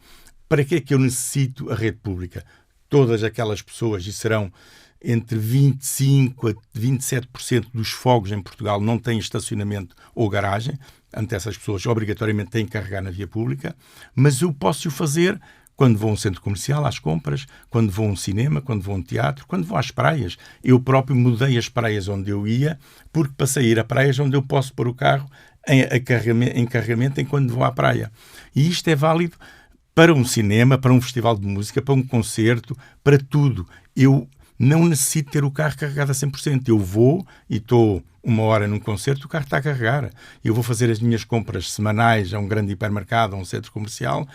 Para que é que eu necessito a rede pública? Todas aquelas pessoas, e serão entre 25% a 27% dos fogos em Portugal não têm estacionamento ou garagem. Ante essas pessoas, obrigatoriamente têm que carregar na via pública. Mas eu posso o fazer quando vou a um centro comercial, às compras, quando vou a um cinema, quando vou a um teatro, quando vou às praias. Eu próprio mudei as praias onde eu ia, porque passei a ir a praias onde eu posso pôr o carro em carregamento enquanto vou à praia. E isto é válido para um cinema, para um festival de música, para um concerto, para tudo. Eu não necessito ter o carro carregado a 100%. Eu vou e estou 1 hora num concerto, o carro está a carregar. Eu vou fazer as minhas compras semanais a um grande hipermercado, a um centro comercial,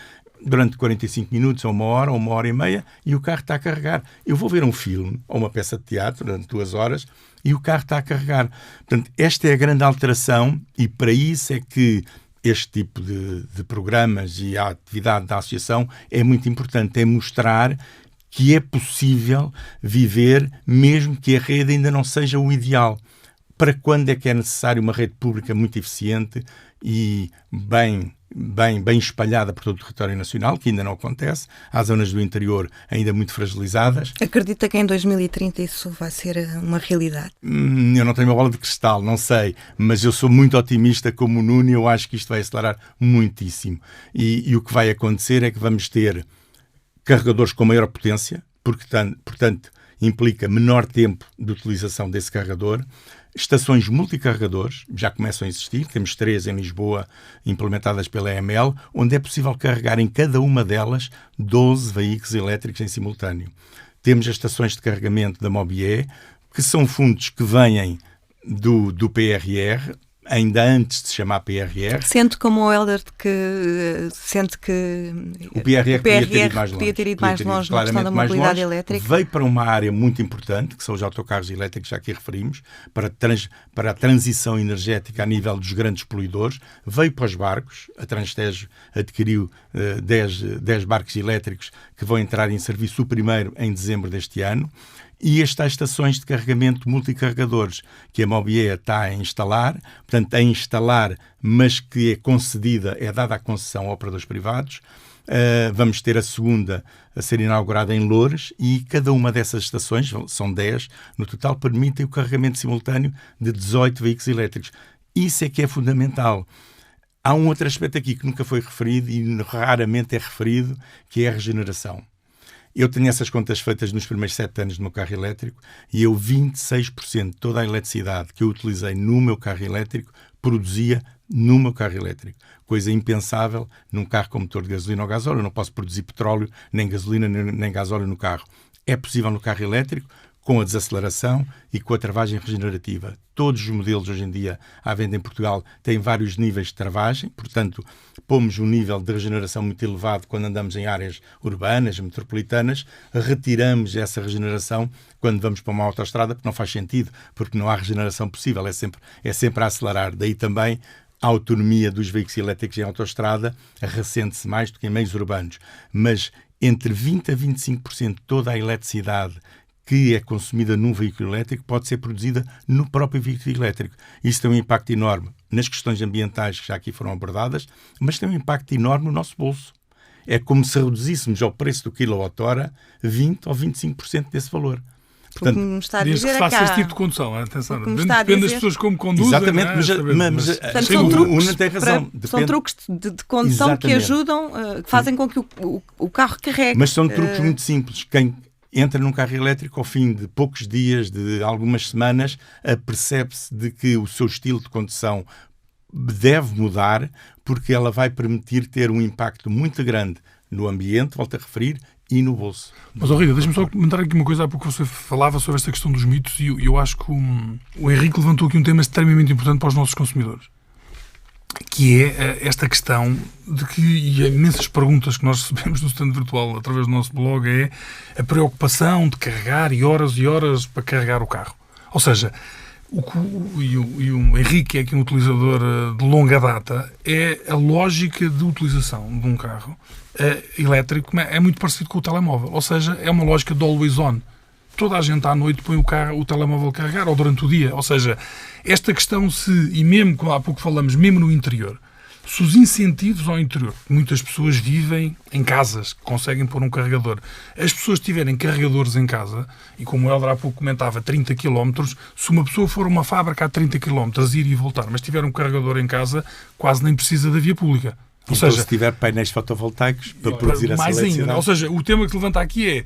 durante 45 minutos, ou 1 hora, ou 1 hora e meia, e o carro está a carregar. Eu vou ver um filme ou uma peça de teatro durante 2 horas e o carro está a carregar. Portanto, esta é a grande alteração e para isso é que este tipo de programas e a atividade da associação é muito importante, é mostrar que é possível viver mesmo que a rede ainda não seja o ideal. Para quando é que é necessário uma rede pública muito eficiente e bem espalhada por todo o território nacional, que ainda não acontece. Há zonas do interior ainda muito fragilizadas. Acredita que em 2030 isso vai ser uma realidade? Eu não tenho uma bola de cristal, não sei, mas eu sou muito otimista como o Nuno e eu acho que isto vai acelerar muitíssimo. E o que vai acontecer é que vamos ter carregadores com maior potência, porque, portanto, implica menor tempo de utilização desse carregador. Estações multicarregadores já começam a existir, temos 3 em Lisboa implementadas pela EML, onde é possível carregar em cada uma delas 12 veículos elétricos em simultâneo. Temos as estações de carregamento da Mobié, que são fundos que vêm do PRR, ainda antes de se chamar PRR. Sente como o Helder que sente que o PRR podia ter ido mais longe na questão da mobilidade elétrica. Veio para uma área muito importante, que são os autocarros elétricos, já aqui referimos, para a transição energética a nível dos grandes poluidores. Veio para os barcos, a Transtejo adquiriu 10 barcos elétricos que vão entrar em serviço o primeiro em dezembro deste ano. E estas estações de carregamento multicarregadores que a Mobié está a instalar, portanto, mas que é concedida, é dada a concessão a operadores privados, Vamos ter a segunda a ser inaugurada em Loures e cada uma dessas estações, são 10 no total, permitem o carregamento simultâneo de 18 veículos elétricos. Isso é que é fundamental. Há um outro aspecto aqui que nunca foi referido e raramente é referido, que é a regeneração. Eu tenho essas contas feitas nos primeiros 7 anos do meu carro elétrico e 26% de toda a eletricidade que eu utilizei no meu carro elétrico produzia no meu carro elétrico. Coisa impensável num carro com motor de gasolina ou gasóleo. Eu não posso produzir petróleo, nem gasolina, nem gasóleo no carro. É possível no carro elétrico, com a desaceleração e com a travagem regenerativa. Todos os modelos hoje em dia à venda em Portugal têm vários níveis de travagem, portanto, pomos um nível de regeneração muito elevado quando andamos em áreas urbanas, metropolitanas, retiramos essa regeneração quando vamos para uma autoestrada, porque não faz sentido, porque não há regeneração possível, é sempre a acelerar. Daí também a autonomia dos veículos elétricos em autoestrada ressente-se mais do que em meios urbanos. Mas entre 20% a 25% de toda a eletricidade que é consumida num veículo elétrico pode ser produzida no próprio veículo elétrico. Isso tem um impacto enorme nas questões ambientais que já aqui foram abordadas, mas tem um impacto enorme no nosso bolso. É como se reduzíssemos ao preço do quilowatt-hora 20% ou 25% desse valor. Portanto, me está a dizer que se faça esse tipo de condução, atenção, depende das pessoas como conduzem. Exatamente, mas são truques, tem razão. São truques de condução. Exatamente. Que ajudam, que fazem com que o carro carregue. Mas são truques muito simples. Quem entra num carro elétrico ao fim de poucos dias, de algumas semanas, apercebe-se de que o seu estilo de condução deve mudar, porque ela vai permitir ter um impacto muito grande no ambiente, volto a referir, e no bolso. Mas, Rita, deixa-me só comentar aqui uma coisa. Há pouco você falava sobre esta questão dos mitos e eu acho que o Henrique levantou aqui um tema extremamente importante para os nossos consumidores, que é esta questão de que, e imensas perguntas que nós recebemos no stand virtual através do nosso blog, é a preocupação de carregar e horas para carregar o carro. Ou seja, o Henrique, que é aqui um utilizador de longa data, é a lógica de utilização de um carro elétrico é muito parecido com o telemóvel. Ou seja, é uma lógica de always on. Toda a gente à noite põe o telemóvel a carregar, ou durante o dia. Ou seja, esta questão e mesmo, como há pouco falamos, mesmo no interior, se os incentivos ao interior, muitas pessoas vivem em casas que conseguem pôr um carregador, as pessoas tiverem carregadores em casa, e como o Helder há pouco comentava, 30 km, se uma pessoa for a uma fábrica a 30 km, ir e voltar, mas tiver um carregador em casa, quase nem precisa da via pública. Ou então, seja, se tiver painéis fotovoltaicos para produzir essa eletricidade. Ainda. Ou seja, o tema que se levanta aqui é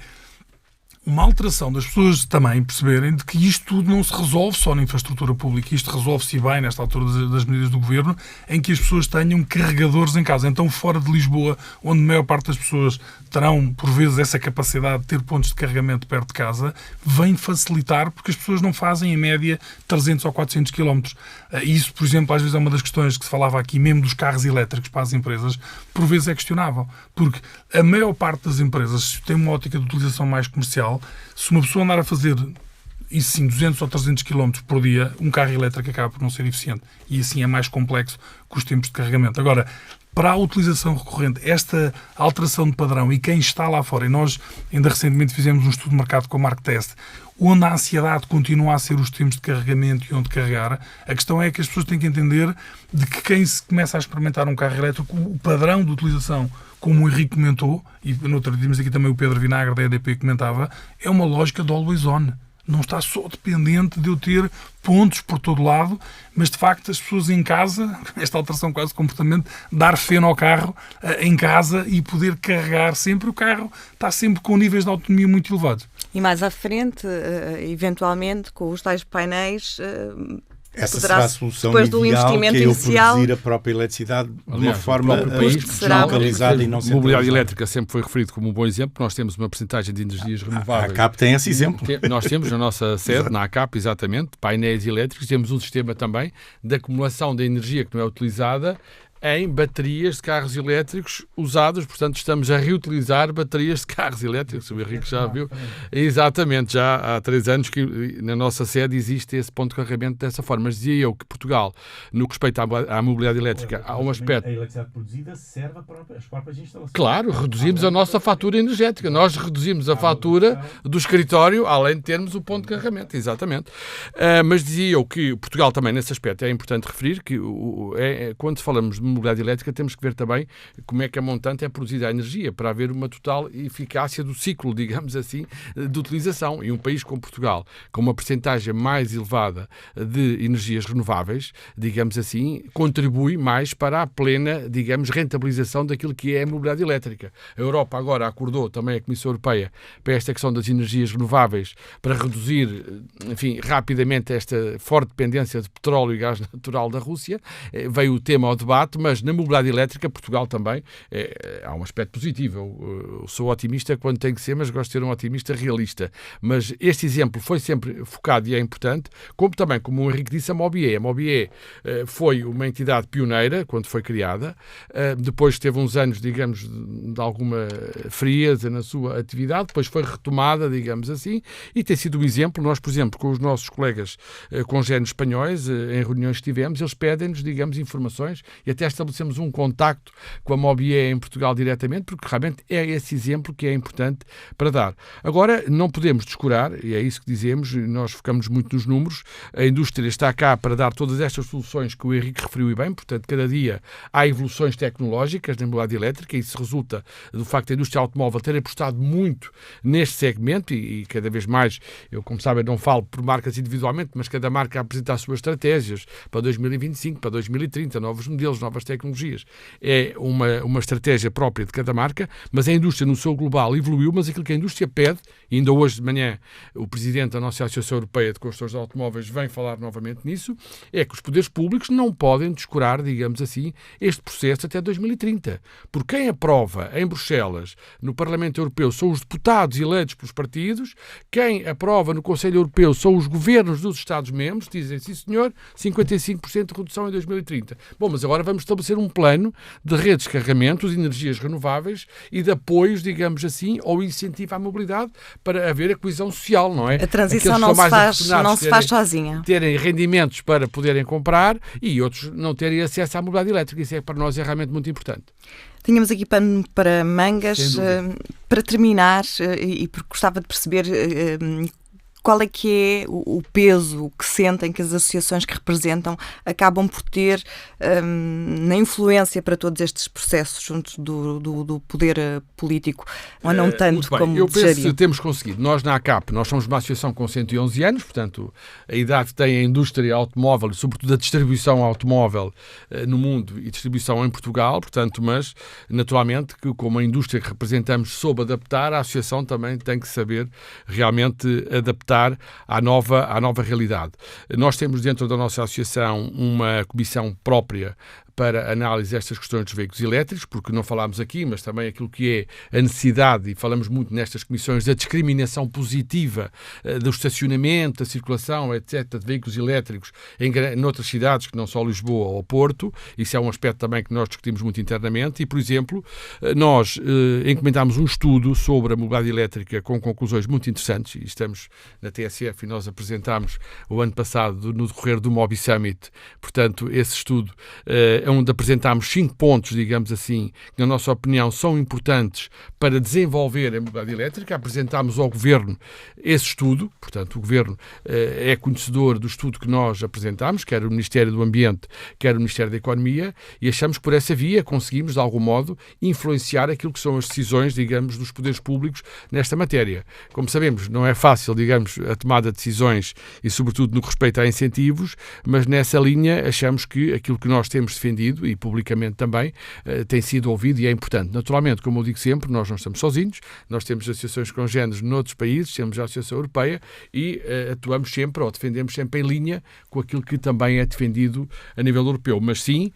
uma alteração das pessoas também perceberem de que isto tudo não se resolve só na infraestrutura pública. Isto resolve-se bem, nesta altura das medidas do Governo, em que as pessoas tenham carregadores em casa. Então, fora de Lisboa, onde a maior parte das pessoas terão, por vezes, essa capacidade de ter pontos de carregamento perto de casa, vem facilitar, porque as pessoas não fazem, em média, 300 ou 400 km. Isso, por exemplo, às vezes é uma das questões que se falava aqui, mesmo dos carros elétricos para as empresas, por vezes é questionável. Porque a maior parte das empresas tem uma ótica de utilização mais comercial. Se uma pessoa andar a fazer, isso sim, 200 ou 300 km por dia, um carro elétrico acaba por não ser eficiente. E assim é mais complexo que os tempos de carregamento. Agora, para a utilização recorrente, esta alteração de padrão, e quem está lá fora, e nós ainda recentemente fizemos um estudo de mercado com a Marktest, onde a ansiedade continua a ser os tempos de carregamento e onde carregar, a questão é que as pessoas têm que entender de que quem se começa a experimentar um carro elétrico, o padrão de utilização, como o Henrique comentou, e no outro dia aqui também o Pedro Vinagre da EDP comentava, é uma lógica de always on. Não está só dependente de eu ter pontos por todo lado, mas de facto as pessoas em casa, esta alteração quase de comportamento, dar feno ao carro em casa e poder carregar sempre. O carro está sempre com níveis de autonomia muito elevados. E mais à frente, eventualmente, com os tais painéis, essa será a solução depois do investimento que é eu inicial, produzir a própria eletricidade de uma forma localizada e não centralizada. Mobilidade elétrica sempre foi referido como um bom exemplo. Nós temos uma percentagem de energias renováveis. A ACAP tem esse exemplo. Nós temos na nossa sede, na ACAP, exatamente, painéis elétricos. Temos um sistema também de acumulação de energia que não é utilizada em baterias de carros elétricos usados, portanto estamos a reutilizar baterias de carros elétricos, o Henrique já viu, exatamente, já há 3 anos que na nossa sede existe esse ponto de carregamento dessa forma, mas dizia eu que Portugal, no que respeita à mobilidade elétrica, há um aspecto... A eletricidade produzida serve para as próprias instalações. Claro, reduzimos a nossa fatura energética, nós reduzimos a fatura do escritório, além de termos o ponto de carregamento, exatamente. Mas dizia eu que Portugal também, nesse aspecto, é importante referir que quando falamos de mobilidade elétrica, temos que ver também como é que a montante é produzida a energia, para haver uma total eficácia do ciclo, digamos assim, de utilização. E um país como Portugal, com uma percentagem mais elevada de energias renováveis, digamos assim, contribui mais para a plena, digamos, rentabilização daquilo que é a mobilidade elétrica. A Europa agora acordou, também a Comissão Europeia, para esta questão das energias renováveis, para reduzir, enfim, rapidamente esta forte dependência de petróleo e gás natural da Rússia. Veio o tema ao debate, mas na mobilidade elétrica, Portugal também, há um aspecto positivo. Eu sou otimista quando tem que ser, mas gosto de ser um otimista realista. Mas este exemplo foi sempre focado e é importante, como também, como o Henrique disse, a Mobié. A Mobié foi uma entidade pioneira quando foi criada, depois teve uns anos, digamos, de alguma frieza na sua atividade, depois foi retomada, digamos assim, e tem sido um exemplo. Nós, por exemplo, com os nossos colegas congéneres espanhóis, em reuniões que tivemos, eles pedem-nos, digamos, informações e até estabelecemos um contacto com a Mobié em Portugal diretamente, porque realmente é esse exemplo que é importante para dar. Agora, não podemos descurar, e é isso que dizemos, nós focamos muito nos números, a indústria está cá para dar todas estas soluções que o Henrique referiu e bem, portanto, cada dia há evoluções tecnológicas na mobilidade elétrica, e isso resulta do facto da indústria automóvel ter apostado muito neste segmento e cada vez mais, eu como sabem não falo por marcas individualmente, mas cada marca apresenta as suas estratégias para 2025, para 2030, novos modelos, novas tecnologias. É uma estratégia própria de cada marca, mas a indústria no seu global evoluiu, mas aquilo que a indústria pede, e ainda hoje de manhã o Presidente da nossa Associação Europeia de Construtores de Automóveis vem falar novamente nisso, é que os poderes públicos não podem descurar, digamos assim, este processo até 2030. Porque quem aprova em Bruxelas, no Parlamento Europeu, são os deputados eleitos pelos partidos, quem aprova no Conselho Europeu são os governos dos Estados-membros, dizem, sim senhor, 55% de redução em 2030. Bom, mas agora vamos estabelecer um plano de redes de carregamento de energias renováveis e de apoios, digamos assim, ao incentivo à mobilidade para haver a coesão social, não é? A transição não se faz sozinha. Terem rendimentos para poderem comprar e outros não terem acesso à mobilidade elétrica. Isso para nós é realmente muito importante. Tínhamos aqui pano para mangas. Para terminar, e porque gostava de perceber qual é que é o peso que sentem que as associações que representam acabam por ter na influência para todos estes processos junto do poder político, ou não tanto como eu desejariam? penso que temos conseguido. Nós na ACAP, nós somos uma associação com 111 anos, portanto a idade que tem a indústria automóvel e sobretudo a distribuição automóvel no mundo e distribuição em Portugal, portanto, mas naturalmente que como a indústria que representamos soube adaptar, a associação também tem que saber realmente adaptar à nova realidade. Nós temos dentro da nossa associação uma comissão própria para análise destas questões dos veículos elétricos, porque não falámos aqui, mas também aquilo que é a necessidade, e falamos muito nestas comissões, da discriminação positiva do estacionamento, da circulação, etc., de veículos elétricos em outras cidades que não só Lisboa ou Porto. Isso é um aspecto também que nós discutimos muito internamente e, por exemplo, nós encomendámos um estudo sobre a mobilidade elétrica com conclusões muito interessantes, e estamos na TSF e nós apresentámos o ano passado no decorrer do Mobi Summit, portanto, esse estudo onde apresentámos 5 pontos, digamos assim, que na nossa opinião são importantes para desenvolver a mobilidade elétrica. Apresentámos ao Governo esse estudo, portanto o Governo é conhecedor do estudo que nós apresentámos, quer o Ministério do Ambiente, quer o Ministério da Economia, e achamos que por essa via conseguimos de algum modo influenciar aquilo que são as decisões, digamos, dos poderes públicos nesta matéria. Como sabemos, não é fácil, digamos, a tomada de decisões e sobretudo no que respeita a incentivos, mas nessa linha achamos que aquilo que nós temos defendido e publicamente também tem sido ouvido e é importante. Naturalmente, como eu digo sempre, nós não estamos sozinhos, nós temos associações congéneres noutros países, temos a Associação Europeia e atuamos sempre ou defendemos sempre em linha com aquilo que também é defendido a nível europeu. Mas sim,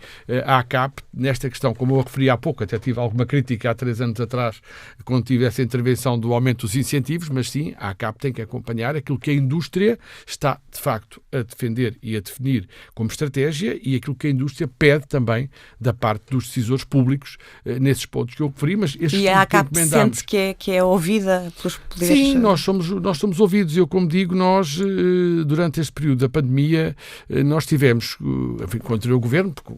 a ACAP, nesta questão, como eu referi há pouco, até tive alguma crítica há 3 anos atrás, quando tive essa intervenção do aumento dos incentivos, mas sim, a ACAP tem que acompanhar aquilo que a indústria está, de facto, a defender e a definir como estratégia e aquilo que a indústria pede também da parte dos decisores públicos nesses pontos que eu referi, mas e a ACAP sente que é ouvida pelos poderes? Sim, nós somos ouvidos. Eu, como digo, nós, durante este período da pandemia, nós tivemos, enfim, com o anterior governo, porque,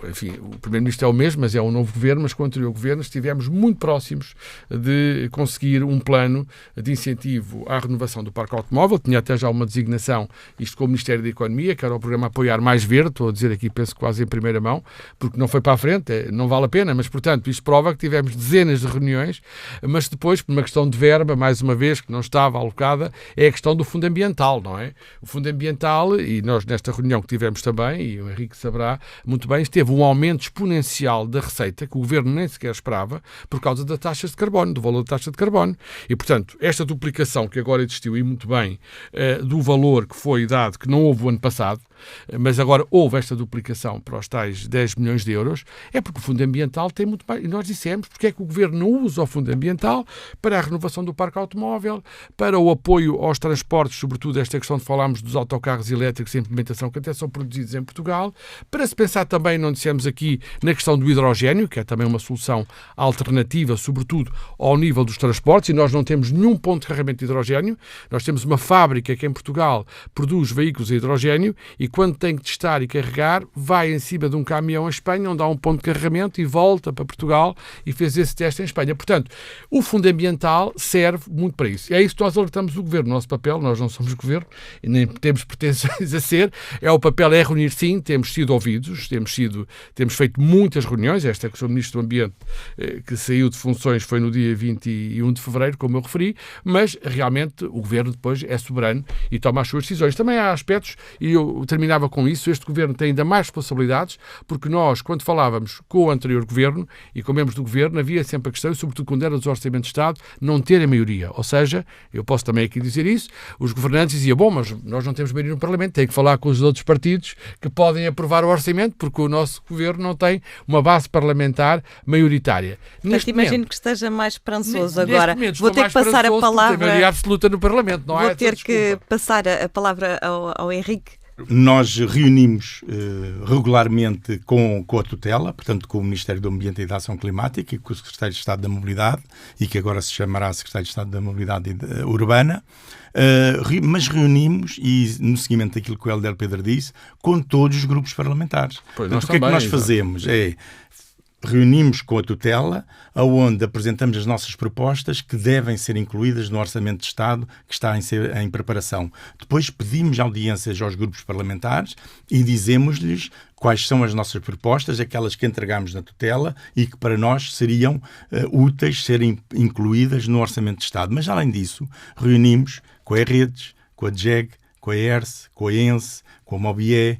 enfim, o Primeiro-Ministro é o mesmo, mas é um novo governo, mas com o anterior governo estivemos muito próximos de conseguir um plano de incentivo à renovação do parque automóvel. Tinha até já uma designação, isto com o Ministério da Economia, que era o programa Apoiar Mais Verde, estou a dizer aqui, penso quase em primeira primeira mão, porque não foi para a frente, não vale a pena, mas, portanto, isto prova que tivemos dezenas de reuniões, mas depois, por uma questão de verba, mais uma vez, que não estava alocada, é a questão do fundo ambiental, não é? O fundo ambiental, e nós nesta reunião que tivemos também, e o Henrique saberá muito bem, teve um aumento exponencial da receita, que o Governo nem sequer esperava, por causa da taxa de carbono, do valor da taxa de carbono. E, portanto, esta duplicação que agora existiu, e muito bem, do valor que foi dado, que não houve o ano passado, mas agora houve esta duplicação para os tais 10 milhões de euros, é porque o Fundo Ambiental tem muito mais. E nós dissemos porque é que o Governo não usa o Fundo Ambiental para a renovação do parque automóvel, para o apoio aos transportes, sobretudo esta questão de falarmos dos autocarros elétricos e implementação que até são produzidos em Portugal, para se pensar também, não dissemos aqui, na questão do hidrogénio, que é também uma solução alternativa, sobretudo ao nível dos transportes, e nós não temos nenhum ponto de carregamento de hidrogénio. Nós temos uma fábrica que em Portugal produz veículos a hidrogénio e quando tem que testar e carregar, vai em cima de um caminhão em Espanha, onde há um ponto de carregamento e volta para Portugal e fez esse teste em Espanha. Portanto, o Fundo Ambiental serve muito para isso. E é isso que nós alertamos o Governo. O nosso papel, nós não somos Governo e nem temos pretensões a ser, o papel é reunir sim, temos sido ouvidos, temos feito muitas reuniões. Esta que o Sr. Ministro do Ambiente, que saiu de funções, foi no dia 21 de fevereiro, como eu referi, mas realmente o Governo depois é soberano e toma as suas decisões. Também há aspectos, e eu terminava com isso, este Governo tem ainda mais responsabilidades, porque nós, quando falávamos com o anterior Governo e com membros do Governo, havia sempre a questão, e sobretudo quando era dos orçamentos de Estado, não terem maioria. Ou seja, eu posso também aqui dizer isso, os governantes diziam, bom, mas nós não temos maioria no Parlamento, tem que falar com os outros partidos que podem aprovar o orçamento, porque o nosso Governo não tem uma base parlamentar maioritária. Portanto, imagino que esteja mais esperançoso agora. Vou ter que passar a palavra... Tem maioria absoluta no Parlamento, não Vou ter que passar a palavra ao Henrique. Nós reunimos regularmente com a tutela, portanto com o Ministério do Ambiente e da Ação Climática e com o Secretário de Estado da Mobilidade, e que agora se chamará Secretário de Estado da Mobilidade Urbana, mas reunimos, e no seguimento daquilo que o Hélder Pedro disse, com todos os grupos parlamentares. Portanto, o que é que nós fazemos? Reunimos com a tutela, onde apresentamos as nossas propostas que devem ser incluídas no Orçamento de Estado que está em preparação. Depois pedimos audiências aos grupos parlamentares e dizemos-lhes quais são as nossas propostas, aquelas que entregamos na tutela e que para nós seriam úteis serem incluídas no Orçamento de Estado. Mas, além disso, reunimos com a Redes, com a DGEG, com a ERSE, com a ENSE, com a Mobié,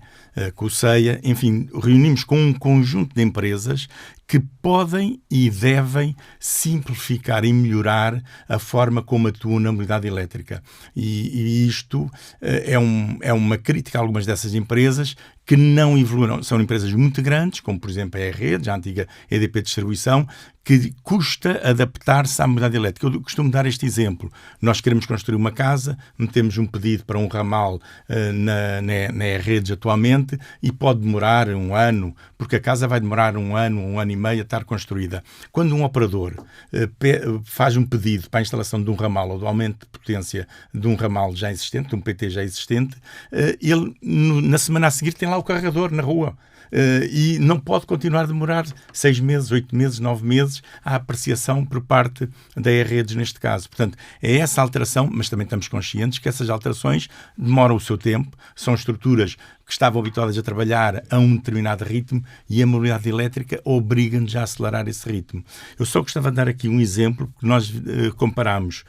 com o CEIA, enfim, reunimos com um conjunto de empresas que podem e devem simplificar e melhorar a forma como atuam na mobilidade elétrica. E isto é uma crítica a algumas dessas empresas que não evoluíram. São empresas muito grandes, como por exemplo a E-Redes, a antiga EDP Distribuição, que custa adaptar-se à mobilidade elétrica. Eu costumo dar este exemplo. Nós queremos construir uma casa, metemos um pedido para um ramal na E-Redes atualmente e pode demorar um ano, porque a casa vai demorar um ano e meio a estar construída. Quando um operador faz um pedido para a instalação de um ramal ou do aumento de potência de um ramal já existente, de um PT já existente, ele na semana a seguir tem lá o carregador na rua. E não pode continuar a demorar 6 meses, 8 meses, 9 meses a apreciação por parte da E-Redes neste caso. Portanto, é essa alteração, mas também estamos conscientes que essas alterações demoram o seu tempo, são estruturas que estavam habituadas a trabalhar a um determinado ritmo e a mobilidade elétrica obriga-nos a acelerar esse ritmo. Eu só gostava de dar aqui um exemplo, porque nós comparamos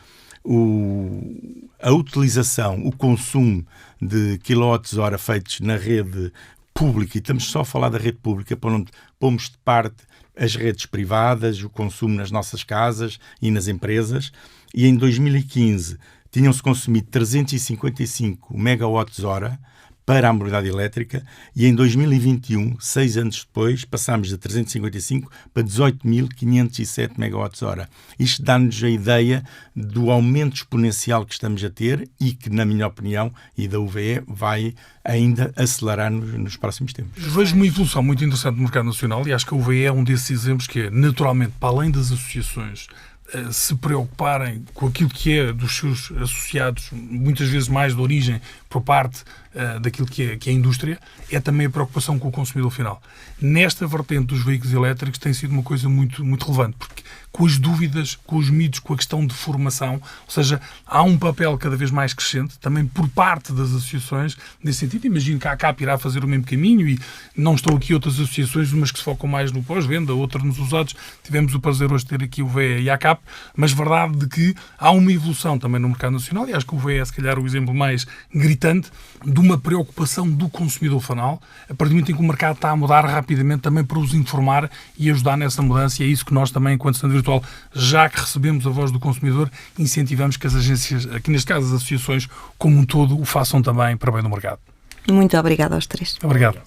a utilização, o consumo de quilowatts-hora feitos na rede pública, e estamos só a falar da rede pública, para onde pomos de parte as redes privadas, o consumo nas nossas casas e nas empresas, e em 2015 tinham-se consumido 355 megawatts-hora para a mobilidade elétrica e em 2021, 6 anos depois, passámos de 355 para 18.507 megawatts-hora. Isto dá-nos a ideia do aumento exponencial que estamos a ter e que, na minha opinião, e da UVE, vai ainda acelerar nos próximos tempos. Vejo uma evolução muito interessante no mercado nacional e acho que a UVE é um desses exemplos que é, naturalmente, para além das associações se preocuparem com aquilo que é dos seus associados, muitas vezes mais de origem por parte daquilo que é a indústria, é também a preocupação com o consumidor final. Nesta vertente dos veículos elétricos tem sido uma coisa muito, muito relevante, porque com as dúvidas, com os mitos, com a questão de formação, ou seja, há um papel cada vez mais crescente, também por parte das associações, nesse sentido. Imagino que a ACAP irá fazer o mesmo caminho e não estão aqui outras associações, umas que se focam mais no pós-venda, outras nos usados. Tivemos o prazer hoje de ter aqui o VE e a ACAP, mas verdade de que há uma evolução também no mercado nacional, e acho que o VE é se calhar o exemplo mais gritante de uma preocupação do consumidor final, a partir do momento em que o mercado está a mudar rapidamente, também para os informar e ajudar nessa mudança, e é isso que nós também, enquanto Standard Virtual, já que recebemos a voz do consumidor, incentivamos que as agências, aqui neste caso as associações, como um todo, o façam também para bem do mercado. Muito obrigada aos três. Obrigado.